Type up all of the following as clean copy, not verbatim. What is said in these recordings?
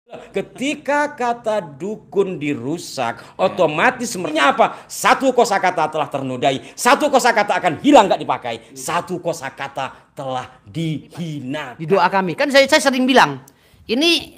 Ketika kata dukun dirusak, otomatis sebenarnya apa? Satu kosakata telah ternodai, satu kosakata akan hilang, nggak dipakai, satu kosakata telah dihina. Di doa kami kan saya sering bilang ini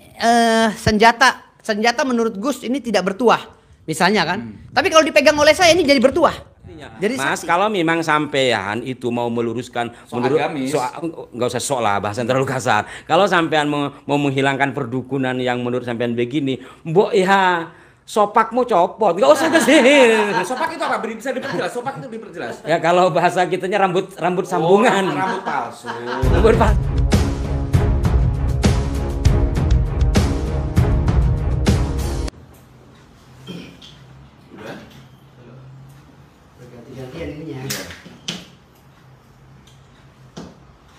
senjata menurut Gus ini tidak bertuah, misalnya kan. Tapi kalau dipegang oleh saya ini jadi bertuah. Jadi Mas, kalau memang sampean itu mau meluruskan nggak usah sok lah, bahasa terlalu kasar. Kalau sampean mau menghilangkan perdukunan yang menurut sampean begini, mbok ya sopakmu copot, nggak usah ke sini. Sopak itu apa? Bisa diperjelas. Sopak itu diperjelas. Ya kalau bahasa kitanya rambut sambungan. Rambut palsu. Rambut palsu. Ganti-gantian ininya.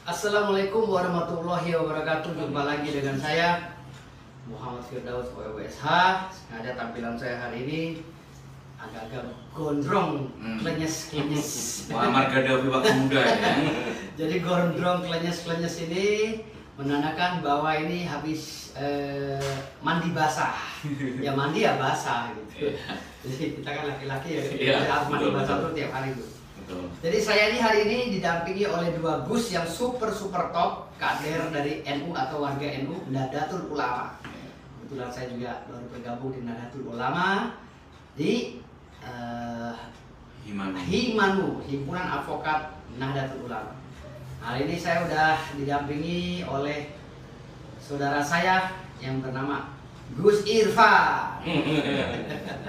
Assalamualaikum warahmatullahi wabarakatuh. Jumpa lagi dengan saya Muhammad Firdaus WWSH. Sengaja tampilan saya hari ini agak-agak gondrong, klenyes. Muhammad Gaddafi waktu muda ya. Jadi gondrong, klenyes ini menandakan bahwa ini habis mandi basah. Ya mandi ya basah gitu. Jadi kita kan laki-laki ya, harus mandi basah tuh tiap hari tuh. Jadi saya ini hari ini didampingi oleh dua Gus yang super top, kader dari NU atau warga NU, Nahdlatul Ulama. Kebetulan saya juga baru bergabung di Nahdlatul Ulama di Himanu, Himpunan Advokat Nahdlatul Ulama. Hari ini saya udah didampingi oleh saudara saya yang bernama Gus Irfan.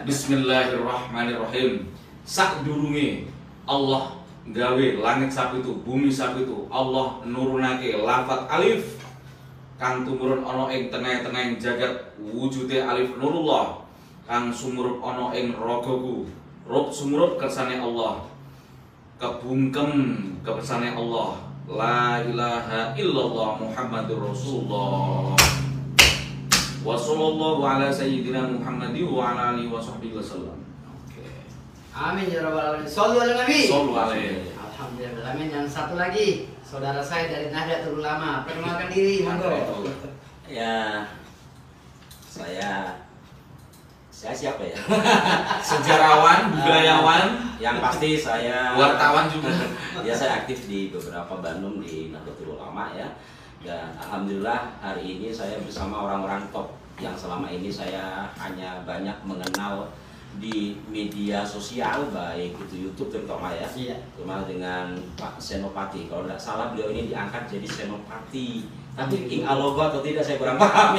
Bismillahirrahmanirrahim. Sak durunge Allah gawe langit sapitu, bumi sapitu, Allah nurunake lafat alif kang tumurun ana ing tengah-tengah jagat wujude alif nurullah kang sumurup ana ing ragaku, rub sumurup kersane Allah, kebungkem kersane Allah, la ilaha illallah Muhammadur Rasulullah. Wa sallallahu ala sayyidina Muhammadi wa ala alihi wa sahbihi wasallam. Amin ya rabbal alamin. Shallu ala nabi. Shallu alaihi. Alhamdulillah. Amin. Yang satu lagi saudara saya dari Nahdlatul Ulama. Perkenalkan diri, monggo. Ya, saya siapa ya? Sejarawan, budayawan, yang pasti saya wartawan juga. Ya, saya aktif di beberapa Bandung di Nahdlatul Ulama ya. Dan alhamdulillah hari ini saya bersama orang-orang top yang selama ini saya hanya banyak mengenal di media sosial, baik itu YouTube terutama ya. Iya. Terutama dengan Pak Senopati. Kalau tidak salah beliau ini diangkat jadi Senopati. Tapi King Alogo atau tidak saya kurang paham.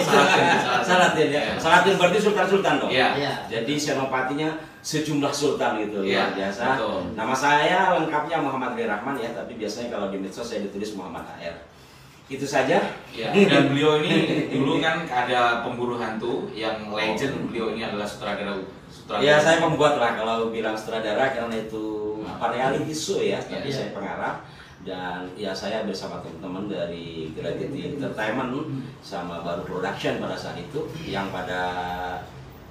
Salatin ya. Salatin berarti sultan-sultan dong. Iya. Jadi Senopatinya sejumlah sultan gitu, luar biasa. Betul. Nama saya lengkapnya Muhammad Ali Rahman ya, tapi biasanya kalau di medsos saya ditulis Muhammad AR. Itu saja. Ya, dan beliau ini dulu kan ada pemburu hantu yang legend. Beliau ini adalah sutradara. Ya, saya membuat lah kalau bilang sutradara karena itu reality show ya, tapi saya pengarah. Dan ya saya bersama teman-teman dari Gravity Entertainment sama Baru Production pada saat itu yang pada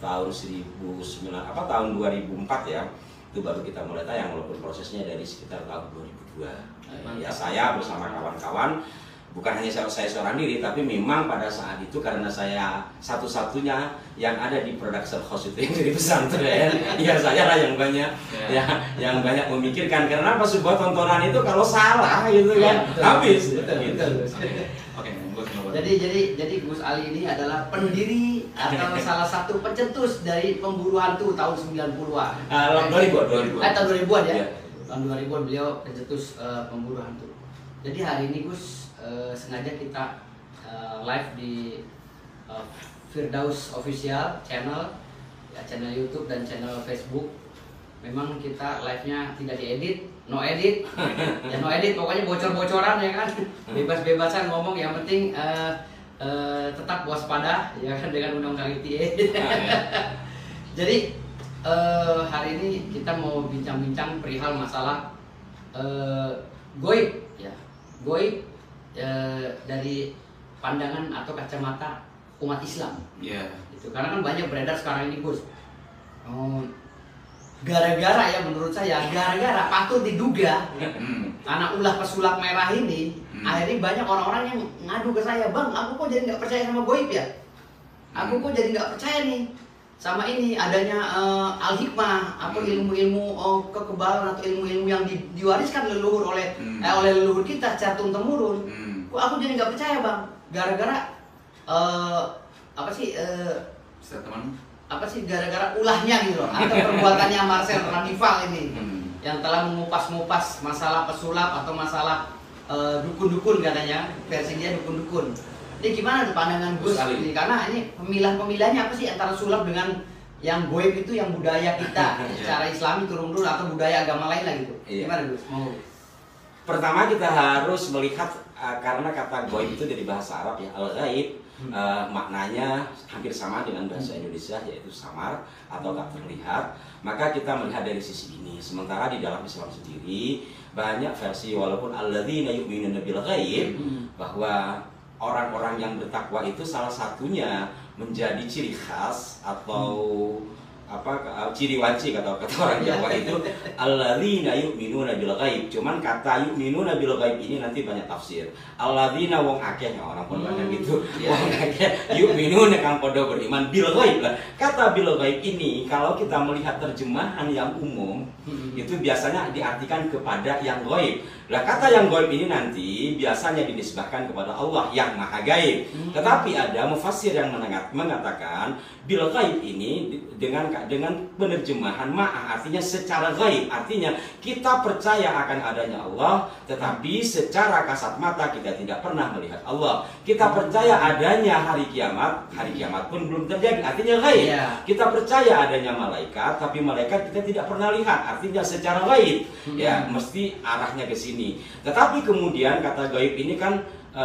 tahun 2004 ya, itu baru kita mulai tayang walaupun prosesnya dari sekitar tahun 2002. Ya saya bersama kawan-kawan, bukan hanya saya seorang diri, tapi memang pada saat itu karena saya satu-satunya yang ada di production house itu yang dari pesantren, ya saya lah yang banyak yang banyak memikirkan karena apa sebuah tontonan itu kalau salah gitu kan habis. Betul. Oke, Jadi Gus Ali ini adalah pendiri atau salah satu pencetus dari pemburu hantu tahun 90-an. Tahun 2000-an. Tahun 2000-an ya. Iya. Tahun 2000-an beliau pencetus pemburu hantu. Jadi hari ini Gus sengaja kita live di Firdaus Official channel, ya, channel YouTube dan channel Facebook. Memang kita live-nya tidak diedit, no edit, ya no edit, pokoknya bocor-bocoran ya kan, bebas-bebasan ngomong, yang penting tetap waspada ya kan dengan undang-undang ITE. Jadi hari ini kita mau bincang-bincang perihal masalah goib ya, goib dari pandangan atau kacamata umat Islam. Iya. Itu karena kan banyak beredar sekarang ini Gus. Gara-gara ya menurut saya, gara-gara patut diduga karena ulah pesulap merah ini, akhirnya banyak orang-orang yang ngadu ke saya, bang, aku kok jadi nggak percaya sama goib ya? Aku kok jadi nggak percaya nih sama ini adanya al-hikmah atau ilmu-ilmu kekebalan atau ilmu-ilmu yang diwariskan leluhur oleh leluhur kita secara turun temurun. Kok aku jadi nggak percaya bang, gara-gara apa sih gara-gara ulahnya gitu loh, atau perbuatannya Marcel Ranival ini yang telah mengupas-ngupas masalah pesulap atau masalah dukun-dukun katanya, versi dia dukun-dukun. Ini gimana tuh pandangan Gus ini? Karena ini pemilah-pemilahnya apa sih antara sulap dengan yang goib itu, yang budaya kita secara Islami turun-turun atau budaya agama lain lah gitu. Gimana Gus? Pertama kita harus melihat karena kata goib itu dari bahasa Arab ya, al-ghaib, maknanya hampir sama dengan bahasa Indonesia yaitu samar atau tak terlihat. Maka kita melihat dari sisi ini. Sementara di dalam Islam sendiri banyak versi, walaupun alladzina yu'minuna bil ghaib, bahwa orang-orang yang bertakwa itu salah satunya menjadi ciri khas atau ciri wanci kata orang Jawa itu alladzina yu'minuna bil ghaib. Cuman kata yu'minuna bil ghaib ini nanti banyak tafsir. Alladzina wong akeh orang pun banyak gitu. Wong akeh yu'minuna kang padha beriman bil ghaib lah. Kata bil ghaib ini kalau kita melihat terjemahan yang umum itu biasanya diartikan kepada yang ghaib. Lah kata yang gaib ini nanti biasanya dinisbahkan kepada Allah yang maha gaib. Tetapi ada mufassir yang mengatakan bil gaib ini dengan penerjemahan ma'a, artinya secara gaib, artinya kita percaya akan adanya Allah, tetapi secara kasat mata kita tidak pernah melihat Allah. Kita percaya adanya hari kiamat pun belum terjadi, artinya gaib. Kita percaya adanya malaikat, tapi malaikat kita tidak pernah lihat, artinya secara gaib. Ya, mesti arahnya ke sini. Tetapi kemudian kata gaib ini kan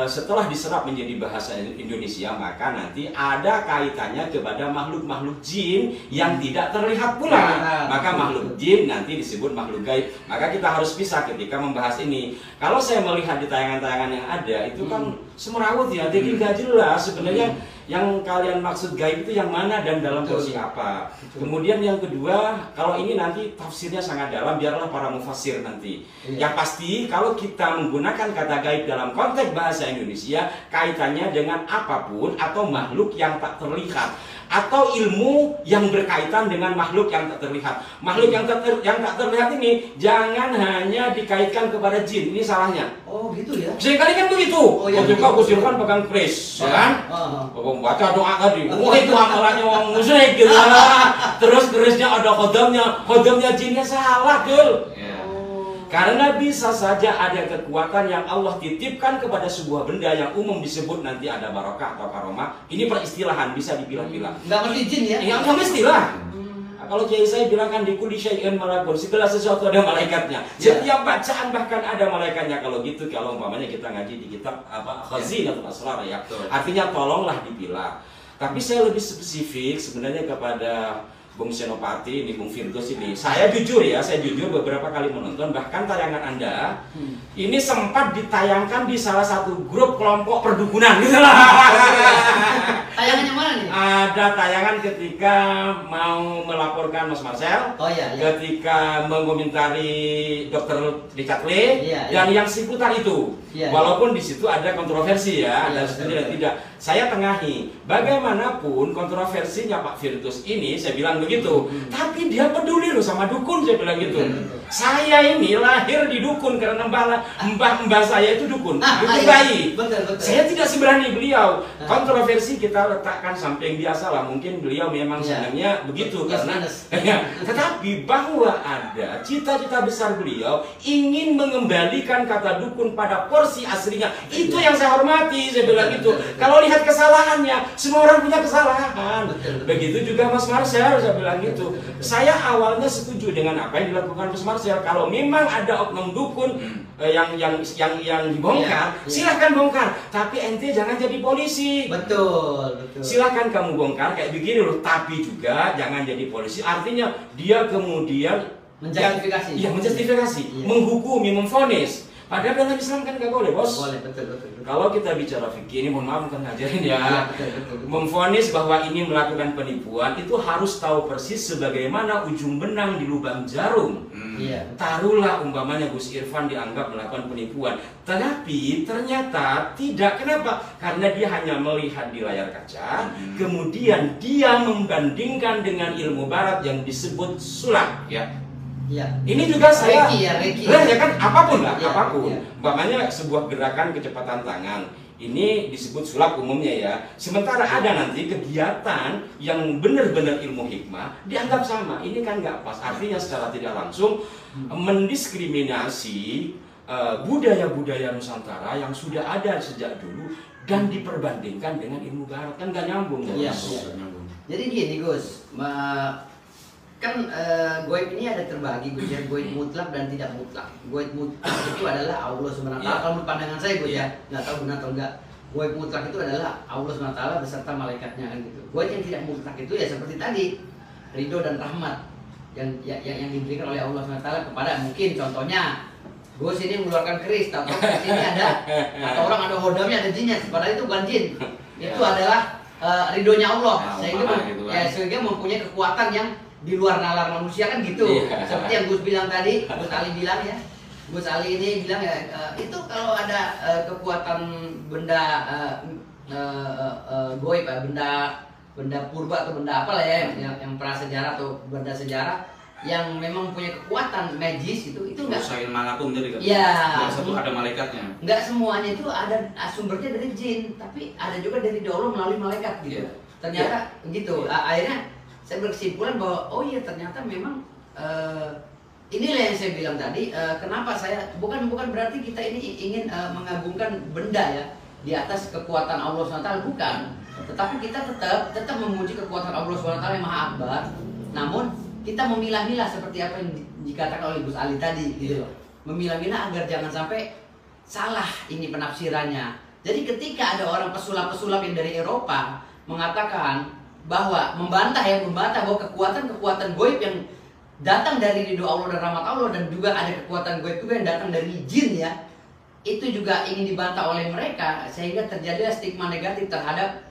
setelah diserap menjadi bahasa Indonesia, maka nanti ada kaitannya kepada makhluk-makhluk jin yang tidak terlihat pula. Maka makhluk jin nanti disebut makhluk gaib. Maka kita harus pisah ketika membahas ini. Kalau saya melihat di tayangan-tayangan yang ada itu kan semerawut ya, jadi nggak jelas sebenarnya yang kalian maksud gaib itu yang mana dan dalam porsi apa. Kemudian yang kedua, kalau ini nanti tafsirnya sangat dalam, biarlah para mufassir nanti. Yang pasti kalau kita menggunakan kata gaib dalam konteks bahasa Indonesia, kaitannya dengan apapun atau makhluk yang tak terlihat, atau ilmu yang berkaitan dengan makhluk yang tak terlihat. Makhluk yang tak terlihat ini jangan hanya dikaitkan kepada jin, ini salahnya. Oh gitu ya? Seringkali kan begitu. Ketika Gus Irfan pegang kris, ya kan? Baca doa tadi, wah itu amalannya orang musyrik gitu. Terus kerisnya ada khodamnya jinnya, salah Gul. Karena bisa saja ada kekuatan yang Allah titipkan kepada sebuah benda yang umum disebut nanti ada barokah atau karomah. Ini peristilahan, bisa dipilah-pilah. Nggak mesti jin ya? Nggak mestilah. Kalau kiai saya bilang kan di kulli syai'in malakun, segala sesuatu ada malaikatnya. Setiap bacaan bahkan ada malaikatnya. Kalau gitu, kalau umpamanya kita ngaji di kitab Khazinatul Asrar ya. Artinya tolonglah dipilah. Tapi saya lebih spesifik sebenarnya kepada Bung Senopati ini, Bung Firdaus ini. Saya jujur beberapa kali menonton, bahkan tayangan Anda ini sempat ditayangkan di salah satu grup kelompok perdukunan gitu lah. Tayangannya mana nih? Ada tayangan ketika mau melaporkan Mas Marcel, ketika mengomentari Dr. Richard Lee, dan yang seputar itu. Walaupun di situ ada kontroversi ya, ada setuju dan tidak. Saya tengahi, bagaimanapun kontroversinya Pak Firdaus ini, saya bilang begitu. Tapi dia peduli loh sama dukun, saya bilang gitu. Saya ini lahir di dukun karena mbah saya itu dukun, dukun bayi. Saya tidak seberani beliau. Kontroversi kita letakkan samping biasa lah. Mungkin beliau memang senangnya begitu karena. Tetapi bahwa ada cita-cita besar beliau ingin mengembalikan kata dukun pada porsi aslinya, itu yang saya hormati. Saya bilang gitu. Kalau lihat kesalahannya, semua orang punya kesalahan. Begitu juga Mas Marcel, saya bilang gitu. Saya awalnya setuju dengan apa yang dilakukan Mas Marcel. Kalau memang ada oknum dukun yang dibongkar, silahkan bongkar. Tapi ente jangan jadi polisi. Betul. Silahkan kamu bongkar kayak begini loh. Tapi juga jangan jadi polisi. Artinya dia kemudian menjustifikasi. Menjustifikasi, menghukumi, memvonis. Padahal dalam Islam kan nggak boleh, bos. Boleh, betul. Kalau kita bicara fikih ini, mohon maaf bukan ngajarin ya, Iya, betul. memvonis bahwa ini melakukan penipuan itu harus tahu persis sebagaimana ujung benang di lubang jarum. Iya. Taruhlah umpamanya Gus Irfan dianggap melakukan penipuan, tetapi ternyata tidak. Kenapa? Karena dia hanya melihat di layar kaca, kemudian dia membandingkan dengan ilmu barat yang disebut sulap. Ya. Iya. Ini juga saya, Reiki. lah ya kan, apapun lah, Iya, apapun. iya. Umpamanya sebuah gerakan kecepatan tangan, ini disebut sulap umumnya ya. Sementara ada nanti kegiatan yang benar-benar ilmu hikmah dianggap sama. Ini kan nggak pas. Artinya secara tidak langsung mendiskriminasi budaya-budaya Nusantara yang sudah ada sejak dulu dan diperbandingkan dengan ilmu barat, kan nggak nyambung. Iya, Bos. iya. Jadi gini Gus, kan goib ini ada terbagi Gus ya, goib mutlak dan tidak mutlak. Goib mutlak itu adalah Allah SWT. Iya. Kalau menurut pandangan saya Gus Iya. ya, nggak tahu benar atau enggak. Goib mutlak itu adalah Allah SWT beserta malaikatnya kan gitu. Goib yang tidak mutlak itu ya seperti tadi, ridho dan rahmat yang diberikan oleh Allah SWT kepada, mungkin contohnya Gus ini mengeluarkan keris, atau di sini ada, atau orang ada hodamnya, ada jinnya, padahal itu bukan jin. Itu adalah ridhonya Allah, sehingga mempunyai kekuatan yang di luar nalar manusia kan gitu. Seperti yang Gus bilang tadi, Gus Ali bilang ya, Gus Ali ini bilang ya, itu kalau ada kekuatan benda goib, benda purba atau benda apalah ya, yang prasejarah atau benda sejarah yang memang punya kekuatan magis, itu enggak Usahain manapun jadi kan. Iya. Satu ada malaikatnya. Enggak semuanya itu ada sumbernya dari jin, tapi ada juga dari Allah melalui malaikat gitu. Iya. Ternyata gitu. Akhirnya saya berkesimpulan bahwa oh iya ternyata memang inilah yang saya bilang tadi, kenapa saya bukan berarti kita ini ingin mengagungkan benda ya di atas kekuatan Allah SWT, bukan. Tetapi kita tetap memuji kekuatan Allah SWT yang Maha Akbar. Namun kita memilah-milah seperti apa yang dikatakan oleh Gus Ali tadi gitu loh. Memilah-milah agar jangan sampai salah ini penafsirannya. Jadi ketika ada orang pesulap-pesulap yang dari Eropa mengatakan bahwa membantah bahwa kekuatan goib yang datang dari ridho Allah dan rahmat Allah, dan juga ada kekuatan goib juga yang datang dari jin ya, itu juga ingin dibantah oleh mereka, sehingga terjadilah stigma negatif terhadap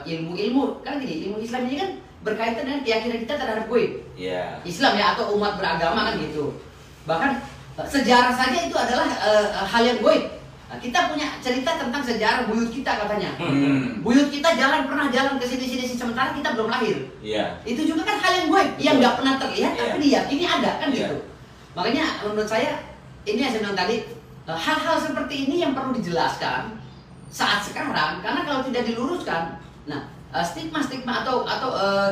ilmu-ilmu. Kan gini, ilmu Islam ini kan berkaitan dengan keyakinan kita terhadap goib. Iya. Islam ya, atau umat beragama kan gitu. Bahkan sejarah saja itu adalah hal yang goib. Nah, kita punya cerita tentang sejarah buyut kita katanya. Buyut kita pernah jalan ke sini sementara kita belum lahir. Iya. Itu juga kan hal yang goib yang nggak pernah terlihat tapi diyakini ada kan Iya. gitu. Makanya menurut saya ini yang saya bilang tadi, hal-hal seperti ini yang perlu dijelaskan saat sekarang, karena kalau tidak diluruskan, nah stigma atau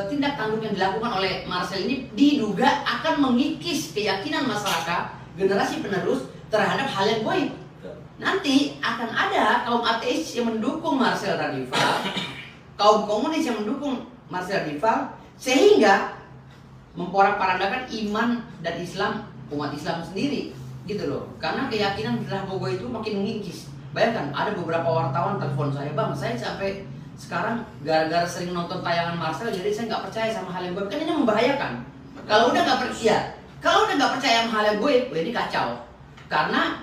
tindak tanduk yang dilakukan oleh Marcel ini diduga akan mengikis keyakinan masyarakat generasi penerus terhadap hal yang goib. Nanti akan ada kaum ateis yang mendukung Marcel Radifal, kaum komunis yang mendukung Marcel Radifal, sehingga memporak-porandakan iman dan Islam umat Islam sendiri, gitu loh. Karena keyakinan terhadap goib itu makin mengikis. Bayangkan ada beberapa wartawan telepon saya, bang, saya sampai sekarang gara-gara sering nonton tayangan Marcel, jadi saya nggak percaya sama hal yang goib. Kan ini membahayakan. Kalau udah nggak percaya sama hal yang goib, ini kacau. Karena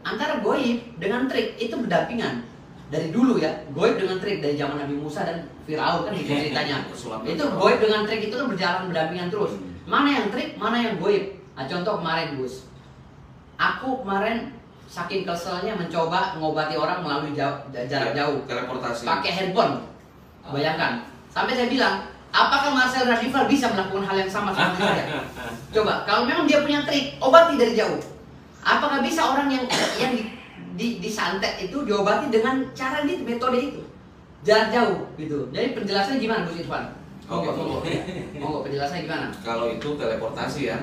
antara goib dengan trik itu berdampingan dari dulu ya. Goib dengan trik dari zaman Nabi Musa dan Firaun kan gitu ceritanya. Itu goib dengan trik itu kan berjalan berdampingan terus. Mana yang trik, mana yang goib. Nah, contoh kemarin Gus, aku kemarin saking keselnya mencoba ngobati orang melalui jarak jauh, teleportasi, pakai handphone. Bayangkan, sampai saya bilang, apakah Marcel Radifal bisa melakukan hal yang sama seperti saya? Coba, kalau memang dia punya trik, obati dari jauh. Apakah bisa orang yang disantet itu diobati dengan cara metode itu, jarak jauh gitu? Jadi penjelasannya gimana Gus Irfan? Monggo penjelasannya gimana? Kalau itu teleportasi ya,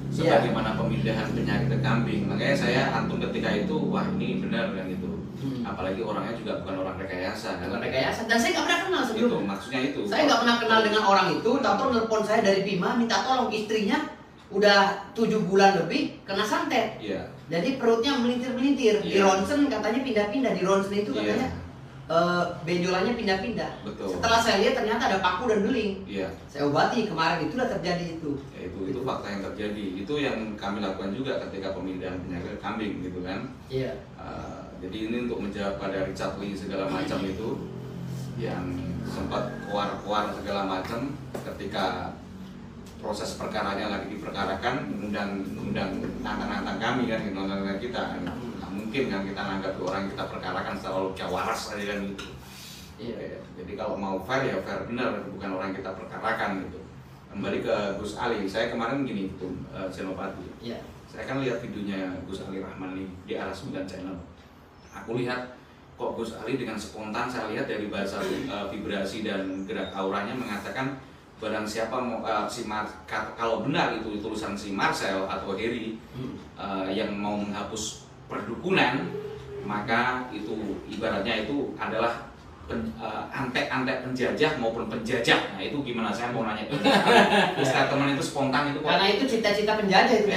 sebagaimana pemindahan penyakit ke kambing. Makanya saya antum ketika itu, wah ini benar kan gitu. Apalagi orangnya juga bukan orang rekayasa kan? Bukan rekayasa, dan saya nggak pernah kenal sebelumnya. Itu maksudnya itu. Saya nggak pernah kenal dengan orang itu. Tahu-tahu nelpon saya dari Bima minta tolong istrinya udah 7 bulan lebih kena santet. Iya. Jadi perutnya melintir-melintir. Di ronsen katanya pindah-pindah, di ronsen itu katanya benjolannya pindah-pindah. Betul. Setelah saya lihat ternyata ada paku dan beling. Iya. Saya obati kemarin, itulah terjadi itu. Ya, itu fakta yang terjadi. Itu yang kami lakukan juga ketika pemindahan penyakit kambing gitu kan. Iya. Jadi ini untuk menjawab pada Richard Lee segala macam itu yang sempat keluar segala macam ketika proses perkaranya lagi diperkarakan, undang nantang kami kan, nantang kita. Nah, mungkin kan kita nanggap orang kita perkarakan secara logika waras aja kan gitu. Iya. Jadi kalau mau fair ya fair benar, bukan orang kita perkarakan gitu. Kembali ke Gus Ali, saya kemarin gini tuh Senopati. Iya. Saya kan lihat videonya Gus Ali Rahman nih di Arah 9 Channel. Aku lihat kok Gus Ali dengan spontan, saya lihat dari bahasa vibrasi dan gerak auranya mengatakan barang siapa mau kalau benar itu tulisan si Marcel atau Heri yang mau menghapus perdukunan, maka itu ibaratnya itu adalah antek-antek penjajah maupun penjajah. Nah itu gimana, saya mau nanya teman itu spontan itu kok. Karena itu cita-cita penjajah itu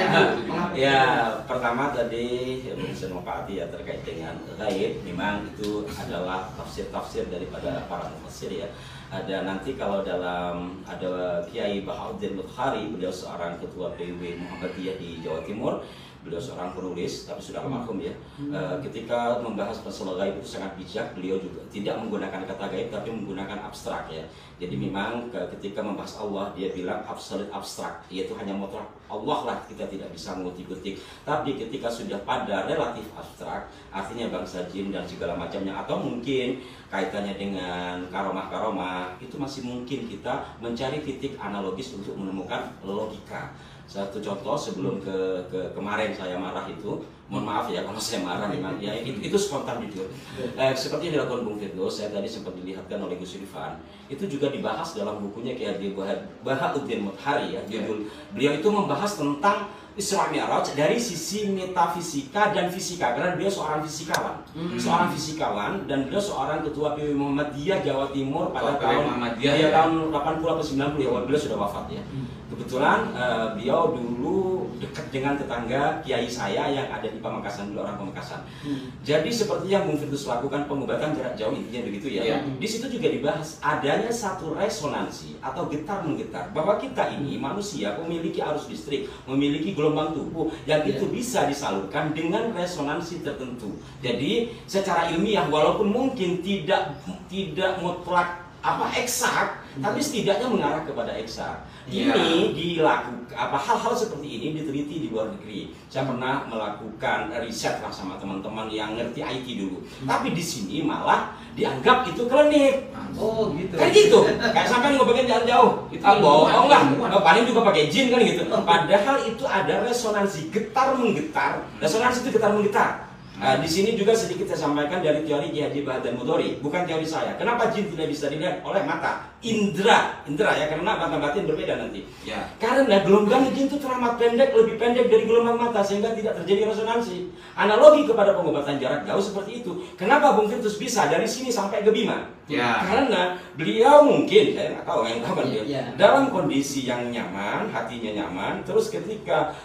ya, pertama tadi Senopati ya terkait dengan gaib, memang itu adalah tafsir-tafsir daripada para mufassir ya. Ada nanti kalau ada Kiai Bahauddin Bukhari, beliau seorang ketua PW Muhammadiyah di Jawa Timur. Beliau seorang penulis, tapi sudah almarhum ya. Ketika membahas masalah gaib itu sangat bijak. Beliau juga tidak menggunakan kata gaib, tapi menggunakan abstrak ya. Jadi memang ketika membahas Allah, dia bilang absolute abstrak, yaitu hanya mutlak Allah lah, kita tidak bisa mengutik-utik. Tapi ketika sudah pada relatif abstrak, artinya bangsa jin dan segala macamnya, atau mungkin kaitannya dengan karomah-karomah, itu masih mungkin kita mencari titik analogis untuk menemukan logika. Satu contoh sebelum kemarin saya marah itu, mohon maaf ya kalau saya marah memang ya itu spontan jujur. Seperti yang dilakukan Bung Firdaus, saya tadi sempat dilihatkan oleh Gus Irfan, itu juga dibahas dalam bukunya Kiai Bahauddin Mutahari ya. Beliau itu membahas tentang Isra Mi'raj dari sisi metafisika dan fisika, karena beliau seorang fisikawan, dan beliau seorang ketua PW Muhammadiyah Jawa Timur pada tahun 80 atau 90 ya, beliau sudah wafat ya. Kebetulan beliau dulu dekat dengan tetangga kiai saya yang ada di Pamekasan, dulu orang Pamekasan. Jadi seperti yang Bung Firdaus lakukan, pengobatan jarak jauh, intinya begitu ya. Di situ juga dibahas adanya satu resonansi atau getar menggetar, bahwa kita ini manusia memiliki arus listrik, memiliki gelombang tubuh yang itu bisa disalurkan dengan resonansi tertentu. Jadi secara ilmiah walaupun mungkin tidak mutlak eksak, tapi setidaknya mengarah kepada eksak. Ini dilakukan hal-hal seperti ini diteliti di luar negeri. Saya pernah melakukan riset lah sama teman-teman yang ngerti IT dulu. Tapi di sini malah dianggap itu klinik. Oh gitu. Kayak gitu. Kayak sampai ngebagian jarak jauh. Itu bohong lah. Paling juga pakai jin kan gitu. Padahal itu ada resonansi getar menggetar. Resonansi itu getar menggetar. Di sini juga sedikit saya sampaikan dari teori Ki Haji Bahdan Mudhori, bukan teori saya. Kenapa jin tidak bisa dilihat oleh mata? Indra ya, karena mata batin berbeda nanti. Ya. Karena gelombang jin itu teramat pendek, lebih pendek dari gelombang mata, sehingga tidak terjadi resonansi. Analogi kepada pengobatan jarak jauh seperti itu. Kenapa Bung Firdaus bisa dari sini sampai ke Bima? Ya. Karena beliau mungkin, saya nggak tahu yang tahu kan dia, dalam kondisi yang nyaman, hatinya nyaman, terus ketika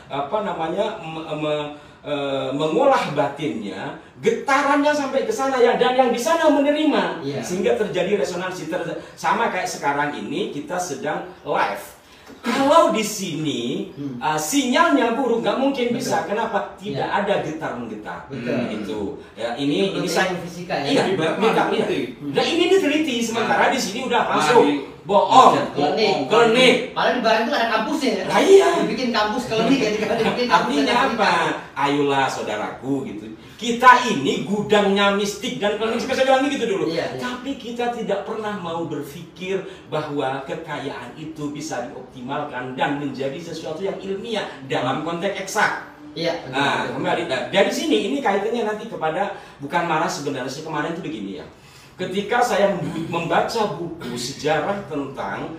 mengolah batinnya, getarannya sampai ke sana ya, dan yang di sana menerima, sehingga terjadi resonansi sama kayak sekarang ini kita sedang live. Kalau di sini sinyalnya buruk, nggak mungkin bisa. Kenapa? Tidak ada getar menggetar. Itu ya, ini saya fisika iya, ya. Nah ini diteliti, sementara di sini udah langsung bohong, klinik. Padahal di Barat itu ada kampusnya ya. Nah, iya. Dibikin kampus klinik ya, dibikin kampus. Artinya apa? Ayolah saudaraku gitu. Kita ini gudangnya mistik dan klinik, saya bilang gitu dulu. Tapi kita tidak pernah mau berpikir bahwa kekayaan itu bisa dioptimalkan dan menjadi sesuatu yang ilmiah dalam konteks eksak. Iya. Nah, kembali dari sini ini kaitannya nanti kepada bukan marah sebenarnya. Kemarin itu begini ya. Ketika saya membaca buku sejarah tentang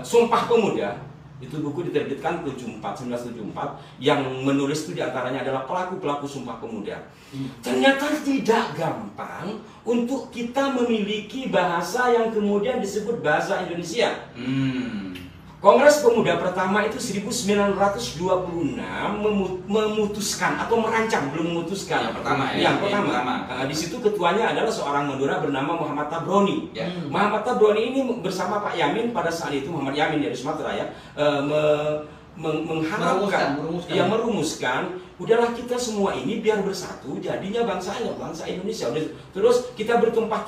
Sumpah Pemuda, itu buku diterbitkan 1974, yang menulis itu diantaranya adalah pelaku-pelaku Sumpah Pemuda. Ternyata tidak gampang untuk kita memiliki bahasa yang kemudian disebut bahasa Indonesia. Kongres Pemuda pertama itu 1926 memutuskan atau merancang, belum memutuskan. Yang pertama ya. Yang pertama. Di situ ketuanya adalah seorang Madura bernama Muhammad Tabroni. Ya. Muhammad Tabroni ini bersama Pak Yamin pada saat itu, Muhammad Yamin dari Sumatera ya, mengharapkan, merumuskan, udahlah kita semua ini biar bersatu, jadinya bangsa Indonesia. Terus kita bertumpah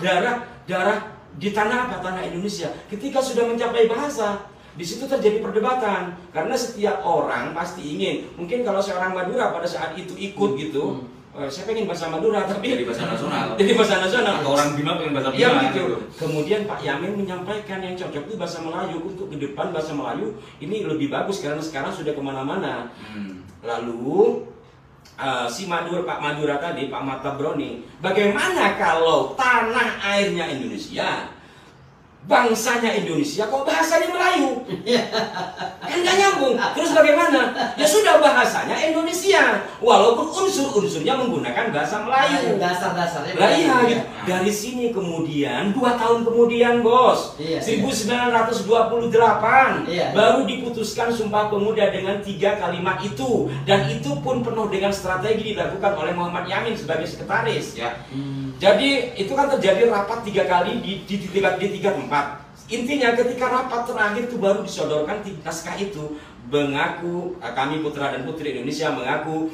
darah di tanah apa? Tanah Indonesia. Ketika sudah mencapai bahasa, di situ terjadi perdebatan karena setiap orang pasti ingin. Mungkin kalau seorang Madura pada saat itu ikut gitu, saya pengen bahasa Madura tapi jadi bahasa nasional. Jadi bahasa nasional. Atau orang Bima pengen bahasa Bima. Ya gitu. Kemudian Pak Yamin menyampaikan yang cocok itu bahasa Melayu. Untuk ke depan bahasa Melayu ini lebih bagus karena sekarang sudah kemana-mana. Lalu si Pak Madura tadi, Pak Matabroni, bagaimana kalau tanah airnya Indonesia, bangsanya Indonesia, kok bahasanya Melayu? Kan gak nyambung. Terus bagaimana? Ya sudah bahasanya Indonesia, walaupun unsur-unsurnya menggunakan bahasa Melayu. Dasar-dasarnya. Lah iya gitu. Dari sini kemudian 2 tahun kemudian bos, 1928 baru diputuskan Sumpah Pemuda dengan 3 kalimat itu, dan itu pun penuh dengan strategi dilakukan oleh Muhammad Yamin sebagai sekretaris. Ya. Jadi itu kan terjadi rapat 3 kali di 3 tempat. Intinya ketika rapat terakhir itu baru disodorkan naskah itu, mengaku kami putra dan putri Indonesia mengaku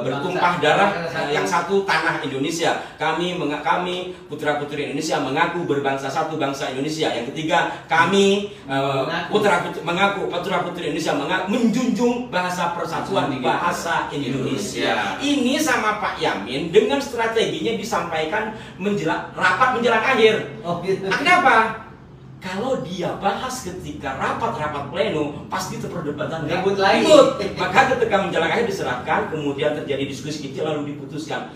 bertumpah darah yang satu tanah Indonesia. Kami putra putri Indonesia mengaku berbangsa satu bangsa Indonesia. Yang ketiga kami putra putri Indonesia menjunjung bahasa persatuan bahasa Indonesia. Ini sama Pak Yamin dengan strateginya disampaikan rapat menjelang akhir. Kenapa? Kalau dia bahas ketika rapat-rapat pleno, pasti itu perdebatan ribut lagi. Maka ketika menjelang akhir diserahkan, kemudian terjadi diskusi kecil lalu diputuskan.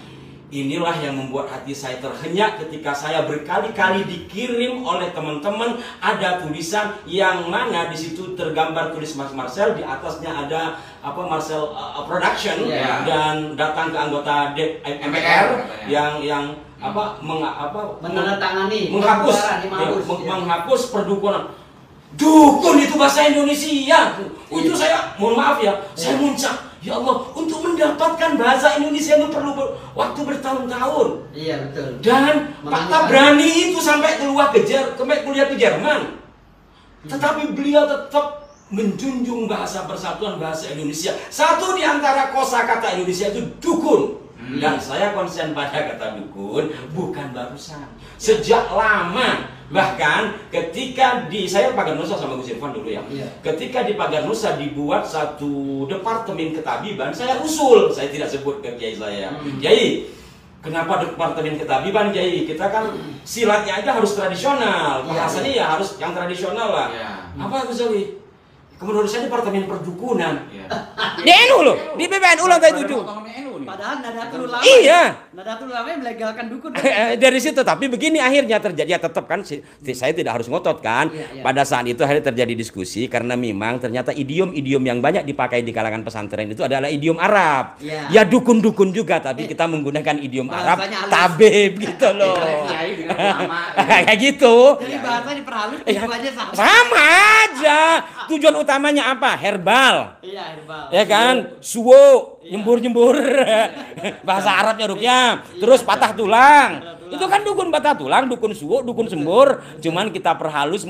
Inilah yang membuat hati saya terhenyak ketika saya berkali-kali dikirim oleh teman-teman ada tulisan yang mana di situ tergambar tulis Mas Marcel, di atasnya ada Marcel Production dan datang ke anggota MPR yang menghapus perdukunan. Dukun itu bahasa Indonesia. Itu saya mohon maaf ya, saya muncak. Ya Allah, untuk mendapatkan bahasa Indonesia itu perlu waktu bertahun-tahun. Iya betul. Dan Pak Tabrani itu sampai kuliah ke Jerman. Tetapi beliau tetap menjunjung bahasa persatuan bahasa Indonesia. Satu di antara kosakata Indonesia itu dukun. Dan saya konsen pada kata dukun bukan barusan, sejak lama. Bahkan ketika saya Pagar Nusa sama Gus Irfan dulu ya, ketika di Pagar Nusa dibuat satu departemen ketabiban, saya usul, saya tidak sebut ke kiai saya, Kiai, kenapa departemen ketabiban Kiai? Kita kan silatnya aja harus tradisional, bahasanya ya harus yang tradisional lah. Apa Gus Ali? Menurut saya departemen perdukunan. Di NU loh, di PPNU lantai 7. Padahal Nadatul Ulama. Iya. Nadatul Ulama melegalkan dukun. Dari situ, tapi begini akhirnya terjadi, ya tetap kan saya tidak harus ngotot kan. Pada saat itu akhirnya terjadi diskusi karena memang ternyata idiom-idiom yang banyak dipakai di kalangan pesantren itu adalah idiom Arab. Ya dukun-dukun juga, tapi kita menggunakan idiom Arab, tabib gitu loh. Kayak gitu. Jadi bahasa diperhalus aja sama. Sama aja. Tujuan utamanya apa? Herbal. Iya, herbal. Ya kan? Suwo, nyembur-nyembur. Bahasa Arabnya rukyah. Terus patah tulang. Itu kan dukun patah tulang, dukun suwo, dukun sembur. Cuman kita perhalus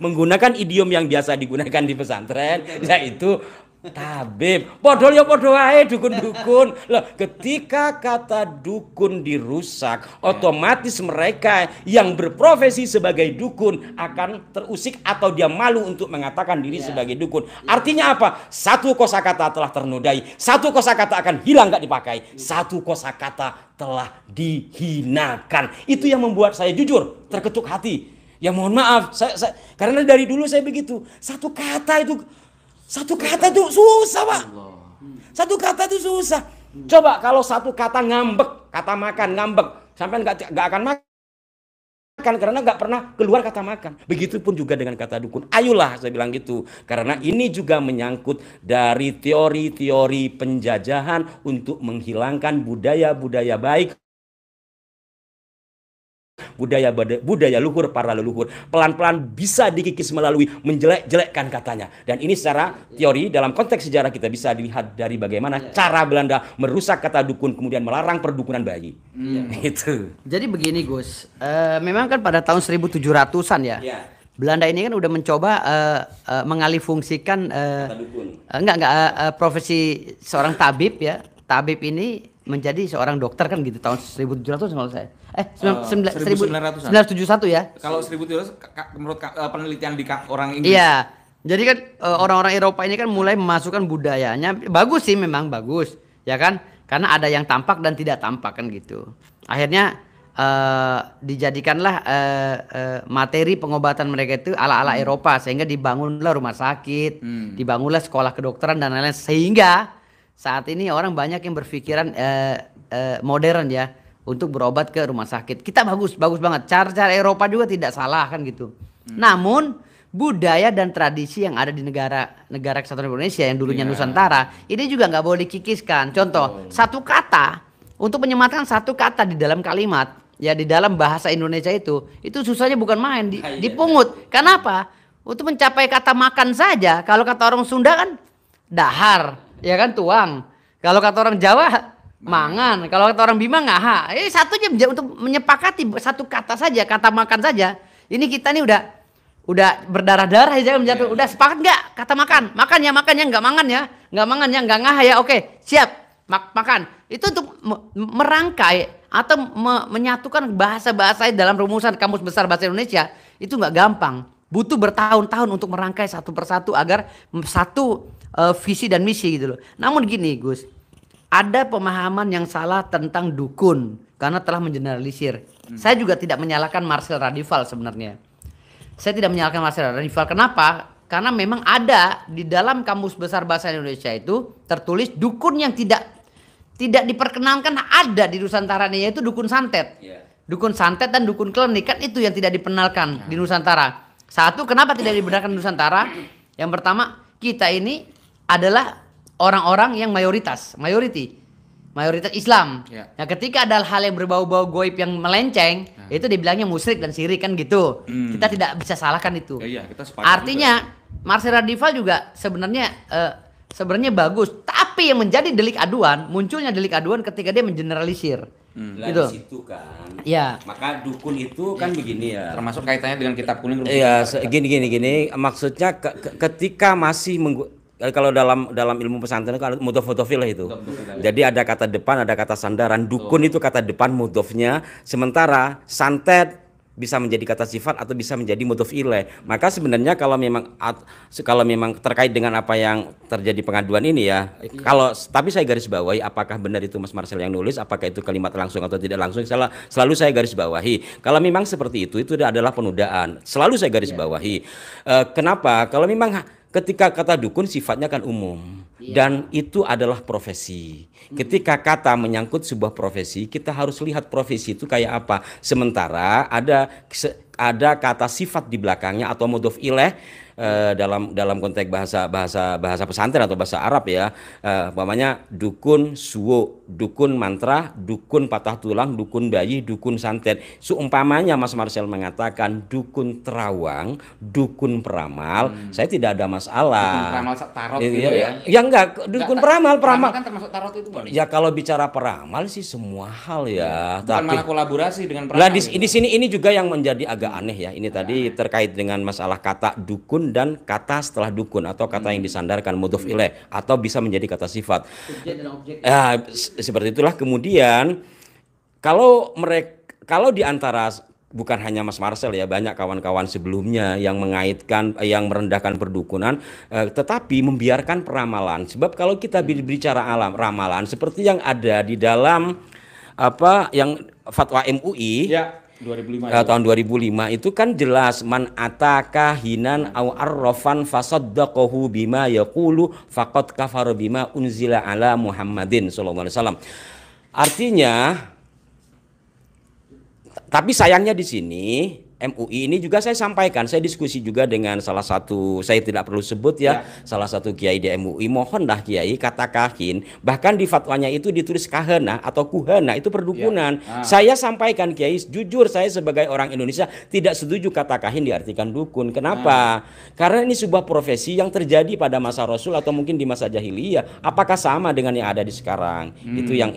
menggunakan idiom yang biasa digunakan di pesantren, yaitu tabib. Podol ya podo ae dukun-dukun. Loh, ketika kata dukun dirusak, otomatis mereka yang berprofesi sebagai dukun akan terusik atau dia malu untuk mengatakan diri sebagai dukun. Artinya apa? Satu kosakata telah ternodai, satu kosakata akan hilang gak dipakai, satu kosakata telah dihinakan. Itu yang membuat saya jujur terketuk hati. Ya mohon maaf, saya karena dari dulu saya begitu. Satu kata itu susah, Pak. Satu kata itu susah. Coba kalau satu kata ngambek, kata makan ngambek, sampai nggak akan makan karena nggak pernah keluar kata makan. Begitupun juga dengan kata dukun. Ayolah, saya bilang gitu. Karena ini juga menyangkut dari teori-teori penjajahan untuk menghilangkan budaya-budaya baik budaya luhur para leluhur pelan-pelan bisa dikikis melalui menjelek-jelekkan katanya. Dan ini secara teori dalam konteks sejarah kita bisa dilihat dari bagaimana cara Belanda merusak kata dukun kemudian melarang perdukunan bayi. Itu. Jadi begini Gus, memang kan pada tahun 1700-an ya. Belanda ini kan udah mencoba mengalihfungsikan profesi seorang tabib ya. Tabib ini menjadi seorang dokter kan gitu tahun 1700 kalau saya. 1971 ya. Kalau 1700 menurut penelitian di orang Inggris. Iya. Jadi kan orang-orang Eropa ini kan mulai memasukkan budayanya. Bagus sih, memang bagus, ya kan? Karena ada yang tampak dan tidak tampak kan gitu. Akhirnya dijadikanlah materi pengobatan mereka itu ala-ala Eropa, sehingga dibangunlah rumah sakit, dibangunlah sekolah kedokteran dan lain-lain, sehingga saat ini orang banyak yang berpikiran modern ya untuk berobat ke rumah sakit. Kita bagus banget. Cara-cara Eropa juga tidak salah kan gitu. Namun budaya dan tradisi yang ada di negara Kesatuan Indonesia yang dulunya Nusantara ini juga nggak boleh dikikiskan. Contoh, satu kata untuk menyematkan satu kata di dalam kalimat ya di dalam bahasa Indonesia itu susahnya bukan main, dipungut. Kenapa? Untuk mencapai kata makan saja. Kalau kata orang Sunda kan dahar, ya kan tuang. Kalau kata orang Jawa mangan, kalau kata orang Bima ngaha. Satunya untuk menyepakati satu kata saja, kata makan saja. Ini kita nih udah berdarah-darah ya, udah sepakat nggak kata makan ya, nggak mangan ya, nggak ngaha ya, oke siap makan. Itu untuk merangkai atau menyatukan bahasa-bahasa dalam rumusan Kamus Besar Bahasa Indonesia itu nggak gampang, butuh bertahun-tahun untuk merangkai satu persatu agar satu visi dan misi gitu loh. Namun gini Gus, ada pemahaman yang salah tentang dukun karena telah mengeneralisir. Saya juga tidak menyalahkan Marcel Radival sebenarnya. Saya tidak menyalahkan Marcel Radival. Kenapa? Karena memang ada di dalam Kamus Besar Bahasa Indonesia itu tertulis dukun yang tidak diperkenankan ada di Nusantara, yaitu dukun santet. Dukun santet dan dukun klinik kan itu yang tidak diperkenalkan di Nusantara. Satu, kenapa tidak dibenarkan di Nusantara? Yang pertama, kita ini adalah orang-orang yang mayoritas Islam. Nah, ketika ada hal yang berbau-bau goib yang melenceng, itu dibilangnya musyrik dan syirik kan gitu. Kita tidak bisa salahkan itu. Kita artinya Marcel Radival juga sebenarnya bagus, tapi yang menjadi munculnya delik aduan ketika dia mengeneralisir. Gitu. Di situ kan. Ya. Maka dukun itu kan begini ya. Termasuk kaitannya dengan kitab kuning. Iya, gini. Maksudnya ketika masih kalau dalam ilmu pesantren itu mudhof-mudhofil itu. Jadi ada kata depan, ada kata sandaran. Dukun itu kata depan mudhofnya, sementara santet bisa menjadi kata sifat atau bisa menjadi mudhof ilaih. Maka sebenarnya kalau memang terkait dengan apa yang terjadi pengaduan ini ya, tapi saya garis bawahi apakah benar itu Mas Marcel yang nulis, apakah itu kalimat langsung atau tidak langsung, selalu saya garis bawahi. Kalau memang seperti itu adalah penodaan. Selalu saya garis bawahi. Kenapa? Kalau memang ketika kata dukun sifatnya kan umum dan itu adalah profesi. Ketika kata menyangkut sebuah profesi, kita harus lihat profesi itu kayak apa. Sementara ada kata sifat di belakangnya atau mudhof ilaih dalam konteks bahasa pesantren atau bahasa Arab ya. Umpamanya dukun suwo, dukun mantra, dukun patah tulang, dukun bayi, dukun santet. Seumpamanya Mas Marcel mengatakan dukun terawang, dukun peramal, saya tidak ada masalah. Dukun peramal tarot gitu ya. Ya enggak, dukun peramal kan termasuk tarot itu Bang. Ya kalau bicara peramal sih semua hal ya. Bukan malah kolaborasi dengan peramal. Lah di sini ini juga yang menjadi agak aneh ya. Ini tadi terkait dengan masalah kata dukun dan kata setelah dukun atau kata yang disandarkan mudhof ilaih atau bisa menjadi kata sifat. Ya, seperti itulah. Kemudian kalau di antara bukan hanya Mas Marcel ya, banyak kawan-kawan sebelumnya yang mengaitkan, yang merendahkan perdukunan, tetapi membiarkan peramalan. Sebab kalau kita bicara ramalan seperti yang ada di dalam yang fatwa MUI ya 2005 tahun 2005 itu kan jelas man ataka hinan au arrafan fasaddaqahu bima yaqulu faqad kafara bima unzila ala Muhammadin sallallahu alaihi wasallam. Artinya, tapi sayangnya di sini MUI ini juga saya sampaikan, saya diskusi juga dengan salah satu, saya tidak perlu sebut ya, salah satu kiai di MUI, mohonlah kiai kata kahin, bahkan di fatwanya itu ditulis kahena atau kuhena, itu perdukunan. Saya sampaikan kiai, jujur saya sebagai orang Indonesia tidak setuju kata kahin diartikan dukun. Kenapa? Karena ini sebuah profesi yang terjadi pada masa Rasul atau mungkin di masa jahiliyah. Apakah sama dengan yang ada di sekarang?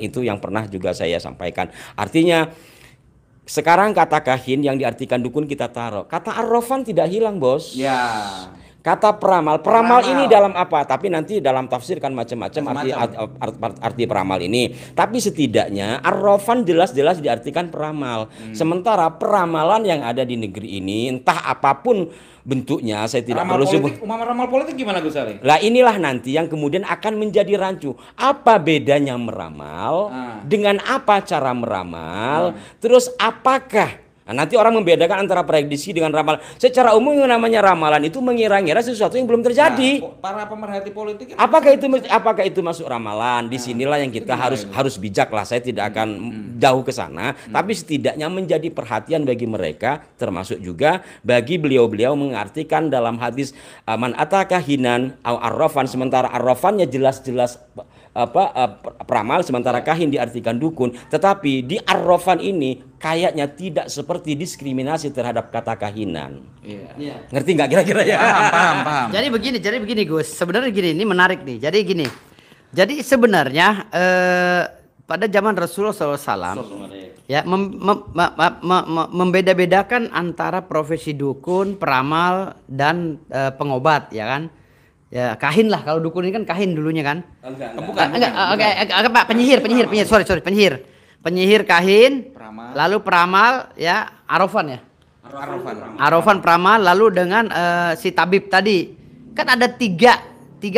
Itu yang pernah juga saya sampaikan. Artinya sekarang kata kahin yang diartikan dukun kita taruh. Kata arrofan tidak hilang, Bos. Ya. Kata peramal ini dalam apa? Tapi nanti dalam tafsir kan macam-macam arti peramal ini. Tapi setidaknya arrofan jelas-jelas diartikan peramal. Sementara peramalan yang ada di negeri ini entah apapun bentuknya, saya tidak perlu sebut. Ramal politik gimana Gus Ali? Lah inilah nanti yang kemudian akan menjadi rancu. Apa bedanya meramal dengan apa cara meramal? Terus apakah nanti orang membedakan antara prediksi dengan ramalan. Secara umum yang namanya ramalan itu mengira-ngira sesuatu yang belum terjadi. Para pemerhati politik apakah itu masuk ramalan? Disinilah yang kita harus bijak lah. Saya tidak akan jauh ke sana, tapi setidaknya menjadi perhatian bagi mereka, termasuk juga bagi beliau-beliau mengartikan dalam hadis man atakahinan au arrafan, sementara arrafannya jelas-jelas peramal, sementara kahin diartikan dukun. Tetapi di arrafan ini kayaknya tidak seperti diskriminasi terhadap kata kahinan. Iya. Ngerti nggak kira-kira ya? Paham. Jadi begini Gus, sebenarnya gini, ini menarik nih. Jadi gini, jadi sebenarnya pada zaman Rasulullah SAW ya membeda-bedakan antara profesi dukun, peramal dan pengobat, ya kan? Ya kahin lah, kalau dukun ini kan kahin dulunya kan? Enggak, Pak, penyihir, sorry, penyihir kahin, lalu peramal ya arofan ya. Arofan peramal, lalu dengan si tabib tadi. Kan ada tiga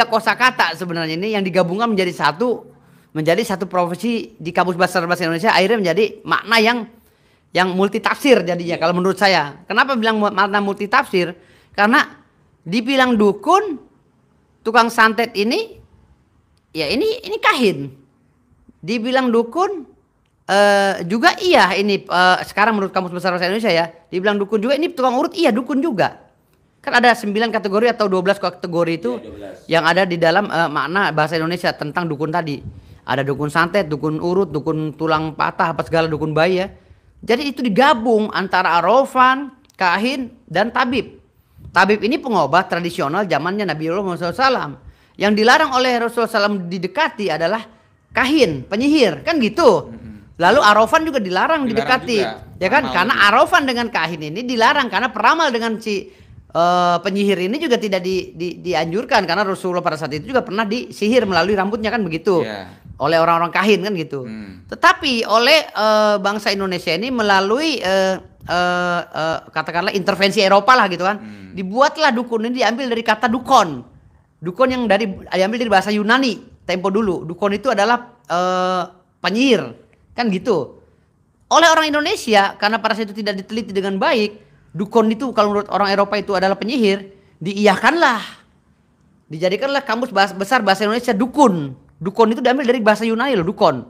kosakata sebenarnya ini yang digabungkan menjadi satu profesi di Kamus Bahasa Indonesia, akhirnya menjadi makna yang multi tafsir jadinya kalau menurut saya. Kenapa bilang makna multi tafsir? Karena dibilang dukun, tukang santet ini ya ini kahin. Dibilang dukun juga iya ini sekarang menurut Kamus Besar Bahasa Indonesia ya, dibilang dukun juga ini tukang urut, iya dukun juga. Kan ada 9 kategori atau 12 kategori itu yang ada di dalam makna bahasa Indonesia tentang dukun tadi. Ada dukun santet, dukun urut, dukun tulang patah, apa segala dukun bayi ya. Jadi itu digabung antara arofan, kahin dan tabib. Tabib ini pengobat tradisional zamannya Nabiullah Muhammad SAW. Yang dilarang oleh Rasulullah SAW didekati adalah kahin, penyihir, kan gitu. Lalu arofan juga dilarang didekati, juga. Ya kan? Karena juga. Arofan dengan kahin ini dilarang karena peramal dengan si penyihir ini juga tidak dianjurkan karena Rasulullah pada saat itu juga pernah disihir melalui rambutnya kan begitu. Oleh orang-orang kahin kan gitu. Tetapi oleh bangsa Indonesia ini melalui katakanlah intervensi Eropa lah gitu kan. Dibuatlah dukun ini diambil dari kata dukon. Dukon yang diambil dari bahasa Yunani tempo dulu. Dukon itu adalah penyihir kan gitu. Oleh orang Indonesia karena pada saat itu tidak diteliti dengan baik, dukon itu kalau menurut orang Eropa itu adalah penyihir, diiyakanlah. Dijadikanlah kamus besar bahasa Indonesia dukun. Dukun itu diambil dari bahasa Yunani loh, dukon.